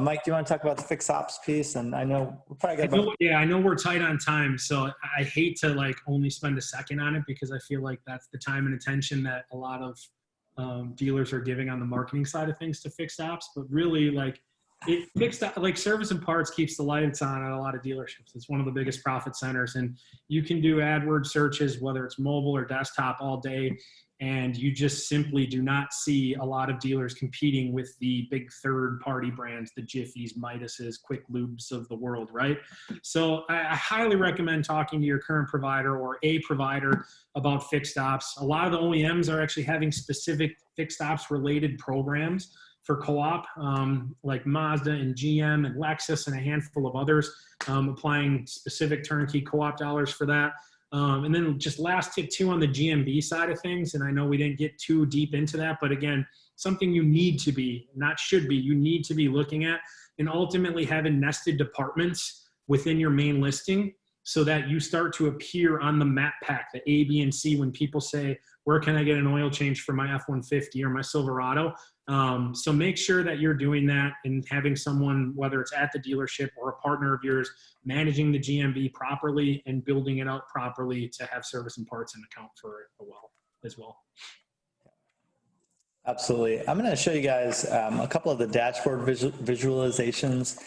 Mike, do you want to talk about the fixed ops piece? And I know we're probably got about... I know we're tight on time, so I hate to only spend a second on it because I feel like that's the time and attention that a lot of dealers are giving on the marketing side of things to fixed ops. But really, service and parts keeps the lights on at a lot of dealerships. It's one of the biggest profit centers, and you can do AdWords searches, whether it's mobile or desktop, all day. And you just simply do not see a lot of dealers competing with the big third-party brands, the Jiffies, Midases, Quick Lubes of the world, right? So I highly recommend talking to your current provider or a provider about fixed ops. A lot of the OEMs are actually having specific fixed ops related programs for co-op, like Mazda and GM and Lexus and a handful of others, applying specific turnkey co-op dollars for that. And then just last tip too on the GMB side of things, and I know we didn't get too deep into that, but again, something you need to be, not should be, you need to be looking at, and ultimately having nested departments within your main listing so that you start to appear on the map pack, the A, B, and C, when people say, where can I get an oil change for my F-150 or my Silverado? So make sure that you're doing that and having someone, whether it's at the dealership or a partner of yours, managing the GMB properly and building it out properly to have service and parts and account for it as well. Absolutely. I'm going to show you guys a couple of the dashboard visualizations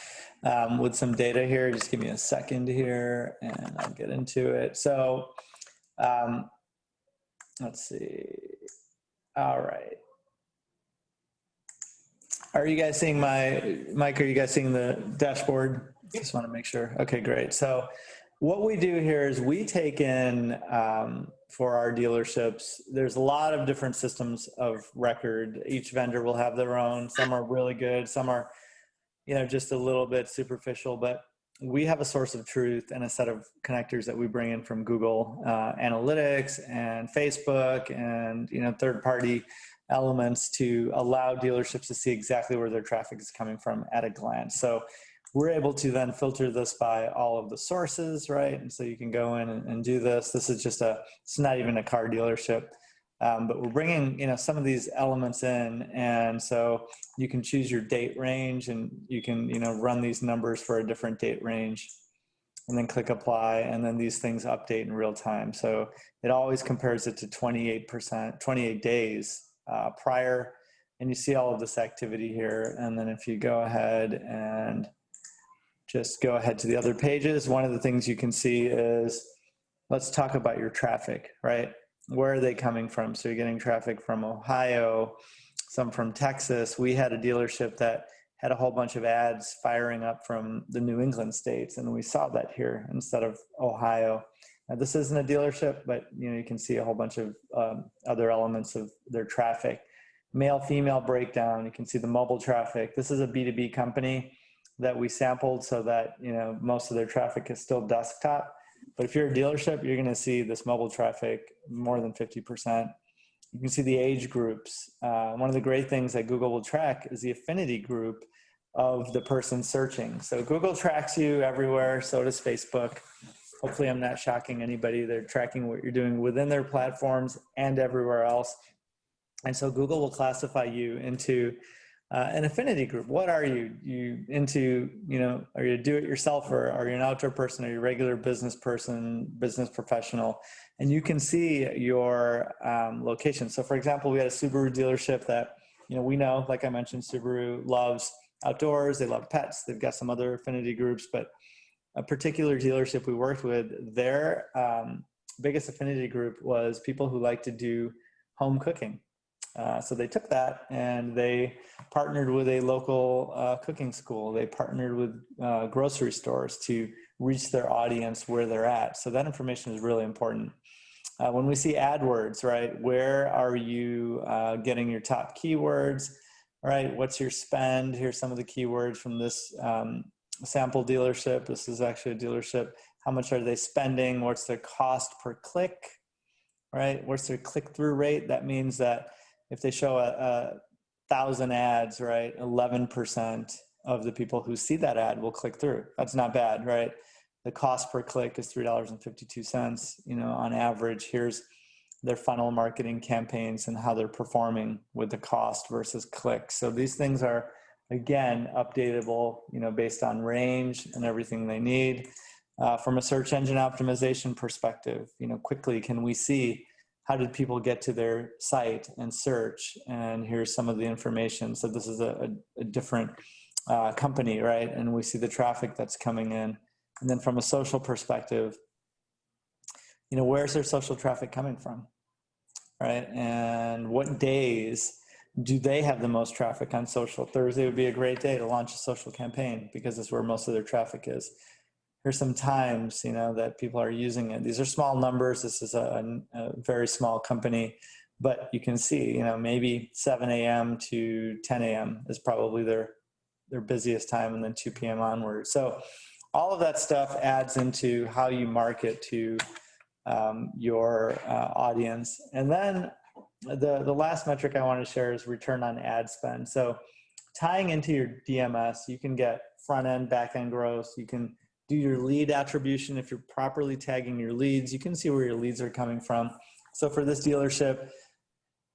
with some data here. Just give me a second here and I'll get into it. So let's see. All right. Are you guys seeing Mike, are you guys seeing the dashboard? Just want to make sure. Okay, great. So what we do here is we take in, for our dealerships, there's a lot of different systems of record. Each vendor will have their own. Some are really good. Some are, just a little bit superficial, but we have a source of truth and a set of connectors that we bring in from Google Analytics and Facebook and, third-party elements to allow dealerships to see exactly where their traffic is coming from at a glance. So we're able to then filter this by all of the sources, right? And so you can go in and do this. This is just it's not even a car dealership. But we're bringing, some of these elements in, and so you can choose your date range, and you can, run these numbers for a different date range, and then click apply, and then these things update in real time. So it always compares it to 28 days prior, and you see all of this activity here. And then if you go ahead and just go ahead to the other pages, one of the things you can see is, let's talk about your traffic, right? Where are they coming from? So you're getting traffic from Ohio, some from Texas. We had a dealership that had a whole bunch of ads firing up from the New England states, and we saw that here instead of Ohio. Now, this isn't a dealership, but you can see a whole bunch of other elements of their traffic. Male-female breakdown, you can see the mobile traffic. This is a B2B company that we sampled so that most of their traffic is still desktop. But if you're a dealership, you're going to see this mobile traffic more than 50%. You can see the age groups. One of the great things that Google will track is the affinity group of the person searching. So Google tracks you everywhere, so does Facebook. Hopefully I'm not shocking anybody. They're tracking what you're doing within their platforms and everywhere else. And so Google will classify you into an affinity group. What are you? You into, are you a do-it-yourself, or are you an outdoor person? Are you a regular business person, business professional? And you can see your location. So for example, we had a Subaru dealership that, we know, like I mentioned, Subaru loves outdoors. They love pets. They've got some other affinity groups, but a particular dealership we worked with, their biggest affinity group was people who like to do home cooking. So they took that and they partnered with a local cooking school. They partnered with grocery stores to reach their audience where they're at. So that information is really important. When we see AdWords, right, where are you getting your top keywords, right? What's your spend? Here's some of the keywords from this sample dealership. This is actually a dealership. How much are they spending? What's their cost per click, right? What's their click-through rate? That means that if they show 1,000 ads, right, 11% of the people who see that ad will click through. That's not bad, right? The cost per click is $3.52, on average. Here's their funnel marketing campaigns and how they're performing with the cost versus clicks. So these things are, again, updatable, based on range and everything they need. From a search engine optimization perspective, quickly can we see how did people get to their site and search? And here's some of the information. So this is a different company, right? And we see the traffic that's coming in. And then from a social perspective, where's their social traffic coming from, right? And what days do they have the most traffic on social? Thursday would be a great day to launch a social campaign because it's where most of their traffic is. Here's some times, that people are using it. These are small numbers. This is a very small company, but you can see, maybe 7 a.m. to 10 a.m. is probably their busiest time, and then 2 p.m. onward. So all of that stuff adds into how you market to your audience. And then the last metric I want to share is return on ad spend. So tying into your DMS, you can get front end, back end growth. You can do your lead attribution. If you're properly tagging your leads, you can see where your leads are coming from. So for this dealership,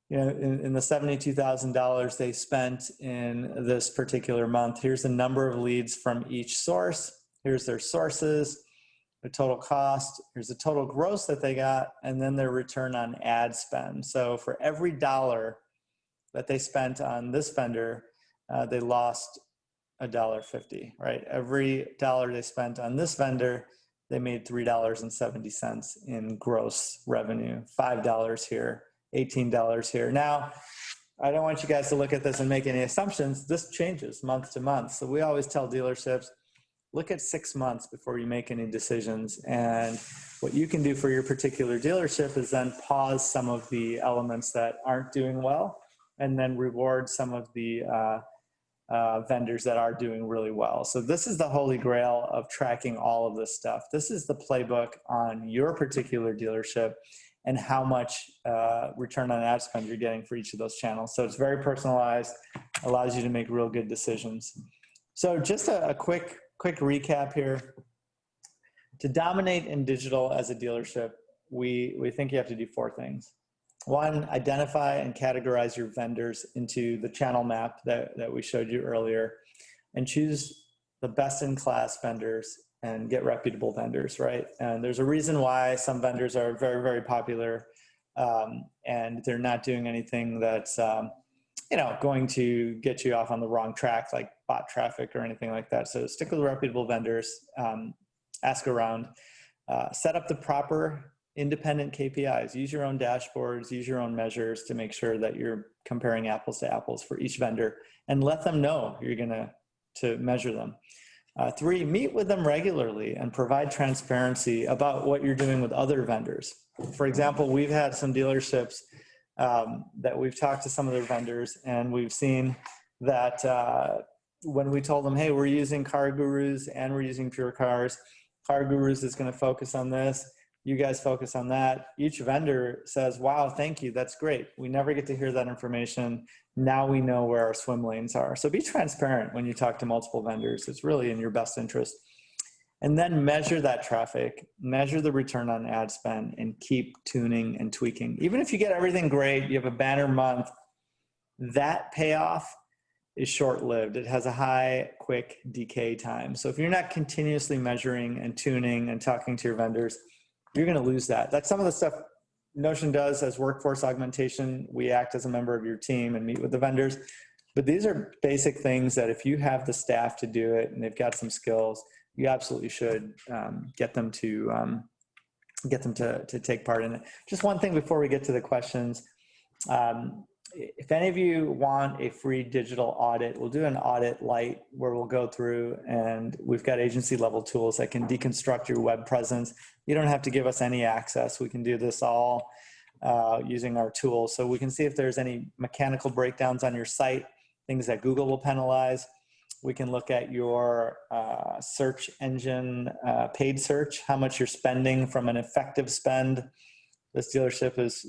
in the $72,000 they spent in this particular month, here's the number of leads from each source. Here's their sources, the total cost, here's the total gross that they got, and then their return on ad spend. So for every dollar that they spent on this vendor, they lost $1.50, right? Every dollar they spent on this vendor, they made $3.70 in gross revenue, $5 here, $18 here. Now, I don't want you guys to look at this and make any assumptions. This changes month to month. So we always tell dealerships, look at 6 months before you make any decisions. And what you can do for your particular dealership is then pause some of the elements that aren't doing well, and then reward some of the vendors that are doing really well. So this is the holy grail of tracking all of this stuff. This is the playbook on your particular dealership and how much return on ad spend you're getting for each of those channels. So it's very personalized, allows you to make real good decisions. So just a quick recap here. To dominate in digital as a dealership, we think you have to do 4 things. One, identify and categorize your vendors into the channel map that we showed you earlier, and choose the best in class vendors and get reputable vendors, right? And there's a reason why some vendors are very, very popular, and they're not doing anything that's going to get you off on the wrong track, like bot traffic or anything like that. So stick with reputable vendors, ask around, set up the proper independent KPIs, use your own dashboards, use your own measures to make sure that you're comparing apples to apples for each vendor, and let them know you're going to measure them. 3, meet with them regularly and provide transparency about what you're doing with other vendors. For example, we've had some dealerships that we've talked to some of their vendors, and we've seen that when we told them, hey, we're using Car Gurus and we're using PureCars, Car Gurus is going to focus on this, you guys focus on that. Each vendor says, wow, thank you, that's great. We never get to hear that information. Now we know where our swim lanes are. So be transparent when you talk to multiple vendors. It's really in your best interest. And then measure that traffic, measure the return on ad spend, and keep tuning and tweaking. Even if you get everything great, you have a banner month, that payoff is short-lived. It has a high, quick decay time. So if you're not continuously measuring and tuning and talking to your vendors, you're going to lose that. That's some of the stuff Knowtion does as workforce augmentation. We act as a member of your team and meet with the vendors. But these are basic things that if you have the staff to do it and they've got some skills, you absolutely should get them to take part in it. Just one thing before we get to the questions. If any of you want a free digital audit, we'll do an audit light where we'll go through, and we've got agency level tools that can deconstruct your web presence. You don't have to give us any access. We can do this all using our tools. So we can see if there's any mechanical breakdowns on your site, things that Google will penalize. We can look at your search engine paid search, how much you're spending from an effective spend. This dealership is,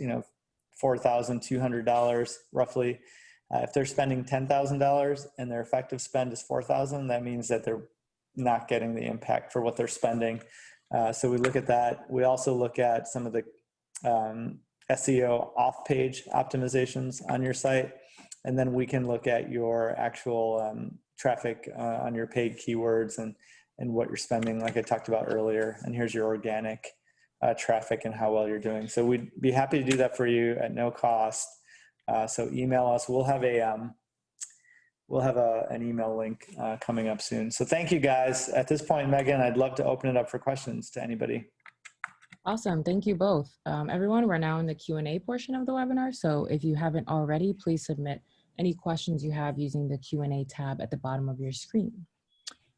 $4,200 roughly. If they're spending $10,000 and their effective spend is $4,000, that means that they're not getting the impact for what they're spending. So we look at that. We also look at some of the SEO off-page optimizations on your site. And then we can look at your actual traffic on your paid keywords and what you're spending, like I talked about earlier. And here's your organic traffic and how well you're doing. So we'd be happy to do that for you at no cost. So email us. We'll have an email link coming up soon. So thank you guys. At this point, Megan, I'd love to open it up for questions to anybody. Awesome. Thank you both. Everyone, we're now in the Q&A portion of the webinar. So if you haven't already, please submit any questions you have using the Q&A tab at the bottom of your screen.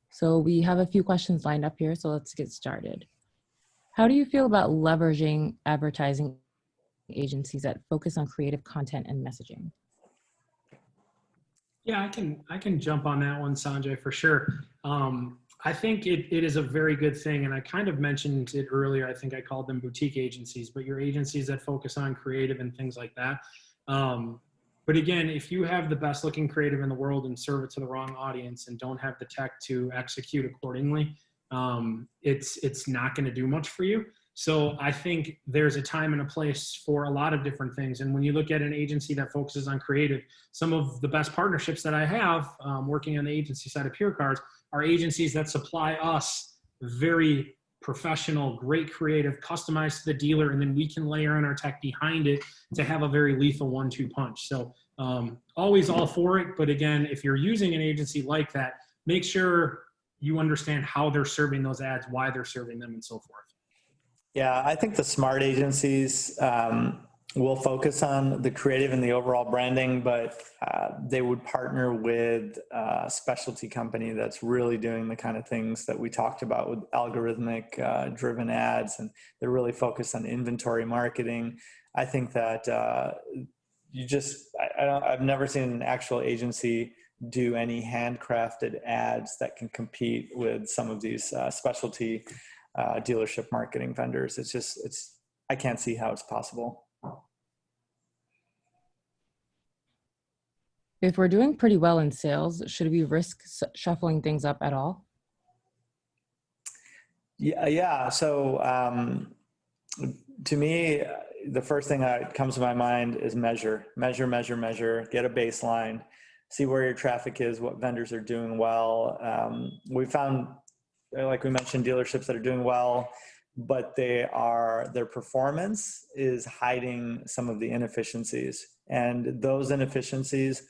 So we have a few questions lined up here, so let's get started. How do you feel about leveraging advertising agencies that focus on creative content and messaging? Yeah, I can jump on that one, Sanjay, for sure. I think it is a very good thing, and I kind of mentioned it earlier. I think I called them boutique agencies, but your agencies that focus on creative and things like that. But again, if you have the best looking creative in the world and serve it to the wrong audience and don't have the tech to execute accordingly, it's not going to do much for you. So I think there's a time and a place for a lot of different things. And when you look at an agency that focuses on creative, some of the best partnerships that I have working on the agency side of PureCars are agencies that supply us very professional, great creative, customized to the dealer, and then we can layer in our tech behind it to have a very lethal 1-2 punch. So always all for it. But again, if you're using an agency like that, make sure you understand how they're serving those ads, why they're serving them, and so forth. Yeah, I think the smart agencies will focus on the creative and the overall branding, but they would partner with a specialty company that's really doing the kind of things that we talked about with algorithmic driven ads, and they're really focused on inventory marketing. I think that I've never seen an actual agency do any handcrafted ads that can compete with some of these specialty dealership marketing vendors. I can't see how it's possible. If we're doing pretty well in sales, should we risk shuffling things up at all? Yeah. So to me, the first thing that comes to my mind is measure, get a baseline, see where your traffic is, what vendors are doing well. We found, like we mentioned, dealerships that are doing well, but their performance is hiding some of the inefficiencies. And those inefficiencies,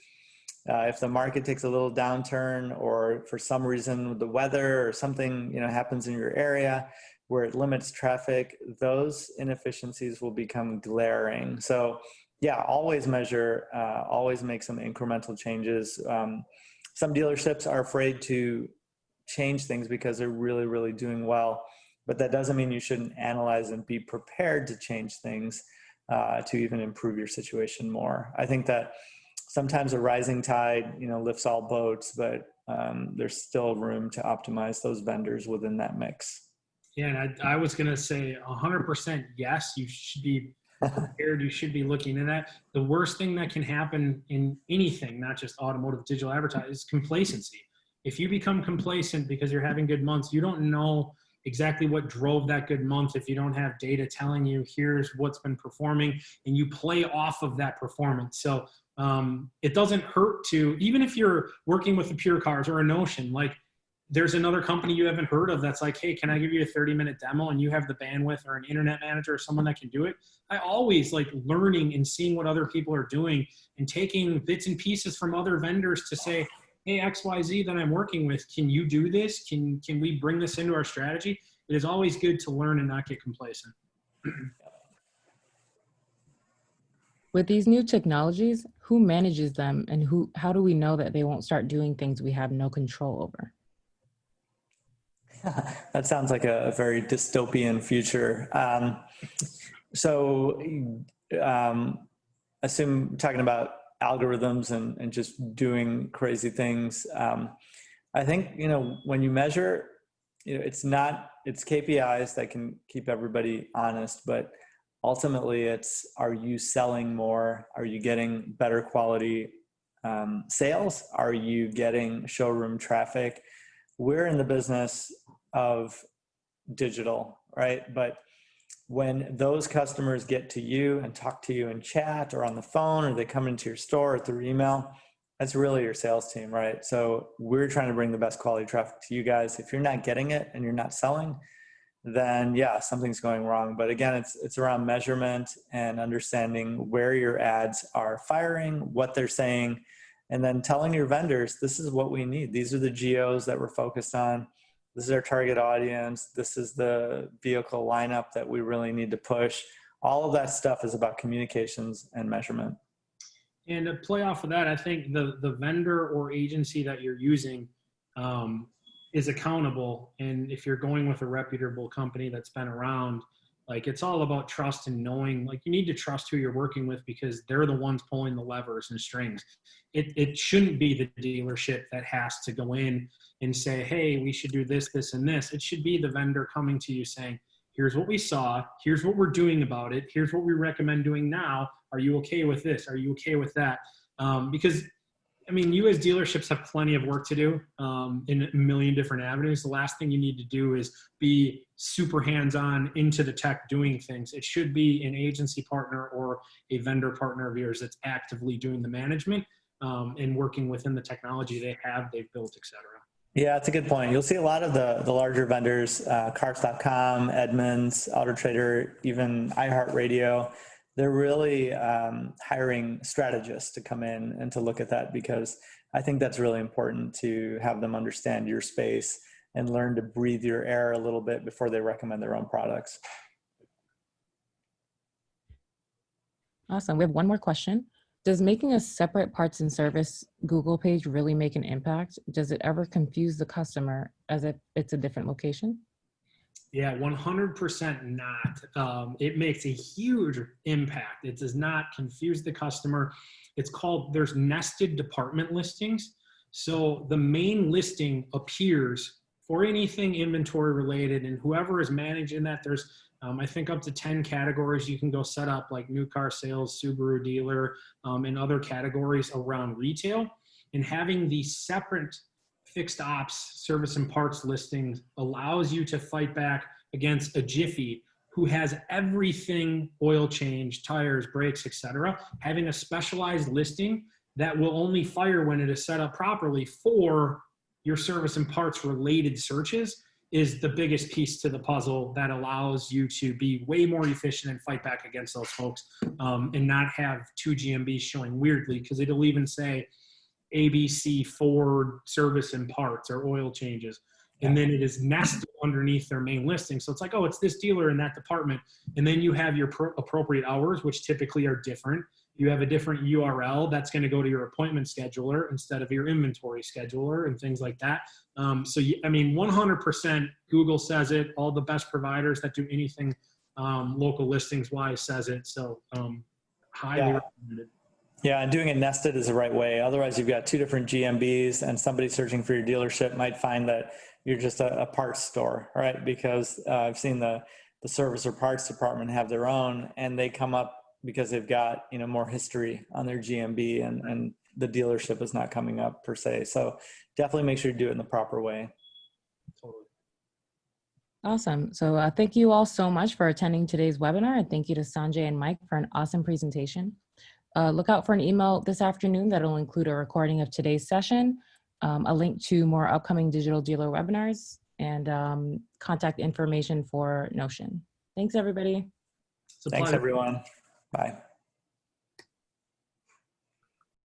if the market takes a little downturn, or for some reason the weather or something happens in your area where it limits traffic, those inefficiencies will become glaring. So yeah, always measure, always make some incremental changes. Some dealerships are afraid to change things because they're really, really doing well, but that doesn't mean you shouldn't analyze and be prepared to change things to even improve your situation more. I think that sometimes a rising tide, lifts all boats, but there's still room to optimize those vendors within that mix. Yeah, and I was going to say 100% yes, you should be prepared. You should be looking at that. The worst thing that can happen in anything, not just automotive digital advertising, is complacency. If you become complacent because you're having good months, you don't know exactly what drove that good month if you don't have data telling you here's what's been performing, and you play off of that performance. So it doesn't hurt to, even if you're working with a PureCars or a Knowtion, like there's another company you haven't heard of that's like, hey, can I give you a 30-minute demo, and you have the bandwidth, or an internet manager or someone that can do it. I always like learning and seeing what other people are doing and taking bits and pieces from other vendors to say, hey, XYZ that I'm working with, can you do this? Can we bring this into our strategy? It is always good to learn and not get complacent. With these new technologies, who manages them, and how do we know that they won't start doing things we have no control over? That sounds like a very dystopian future. Assume talking about algorithms and just doing crazy things. I think, when you measure, it's KPIs that can keep everybody honest, but ultimately are you selling more? Are you getting better quality sales? Are you getting showroom traffic? We're in the business of digital, right? But when those customers get to you and talk to you in chat or on the phone, or they come into your store or through email, that's really your sales team, right? So we're trying to bring the best quality traffic to you guys. If you're not getting it and you're not selling, then yeah, something's going wrong. But again, it's around measurement and understanding where your ads are firing, what they're saying, and then telling your vendors, this is what we need. These are the geos that we're focused on. This is our target audience. This is the vehicle lineup that we really need to push. All of that stuff is about communications and measurement. And to play off of that, I think the vendor or agency that you're using is accountable. And if you're going with a reputable company that's been around, like it's all about trust and knowing, like you need to trust who you're working with because they're the ones pulling the levers and strings. It shouldn't be the dealership that has to go in and say, hey, we should do this, this, and this. It should be the vendor coming to you saying, here's what we saw, here's what we're doing about it, here's what we recommend doing now. Are you okay with this? Are you okay with that? Because I mean, you as dealerships have plenty of work to do in a million different avenues. The last thing you need to do is be super hands-on into the tech doing things. It should be an agency partner or a vendor partner of yours that's actively doing the management and working within the technology they've built, et cetera. Yeah, that's a good point. You'll see a lot of the larger vendors, Cars.com, Edmunds, AutoTrader, even iHeartRadio. They're really hiring strategists to come in and to look at that, because I think that's really important to have them understand your space and learn to breathe your air a little bit before they recommend their own products. Awesome. We have one more question. Does making a separate parts and service Google page really make an impact? Does it ever confuse the customer as if it's a different location? Yeah, 100% not. It makes a huge impact. It does not confuse the customer. There's nested department listings. So the main listing appears for anything inventory related, and whoever is managing that, there's, I think, up to 10 categories you can go set up, like new car sales, Subaru dealer, and other categories around retail. And having the separate fixed ops service and parts listings allows you to fight back against a Jiffy who has everything, oil change, tires, brakes, etc., having a specialized listing that will only fire when it is set up properly for your service and parts related searches is the biggest piece to the puzzle that allows you to be way more efficient and fight back against those folks, and not have two GMBs showing weirdly, because it'll even say ABC Ford service and parts or oil changes. And then it is nested underneath their main listing. So it's like, oh, it's this dealer in that department. And then you have your appropriate hours, which typically are different. You have a different URL that's going to go to your appointment scheduler instead of your inventory scheduler and things like that. So, I mean, 100% Google says it. All the best providers that do anything local listings wise says it. So highly recommended. Yeah, and doing it nested is the right way. Otherwise, you've got two different GMBs, and somebody searching for your dealership might find that you're just a parts store, right? Because I've seen the service or parts department have their own, and they come up because they've got, you know, more history on their GMB, and the dealership is not coming up per se. So definitely make sure you do it in the proper way. Totally. Awesome. So thank you all so much for attending today's webinar, and thank you to Sanjay and Mike for an awesome presentation. Look out for an email this afternoon that'll include a recording of today's session, a link to more upcoming digital dealer webinars, and contact information for Knowtion. Thanks, everybody. Thanks, everyone. Bye.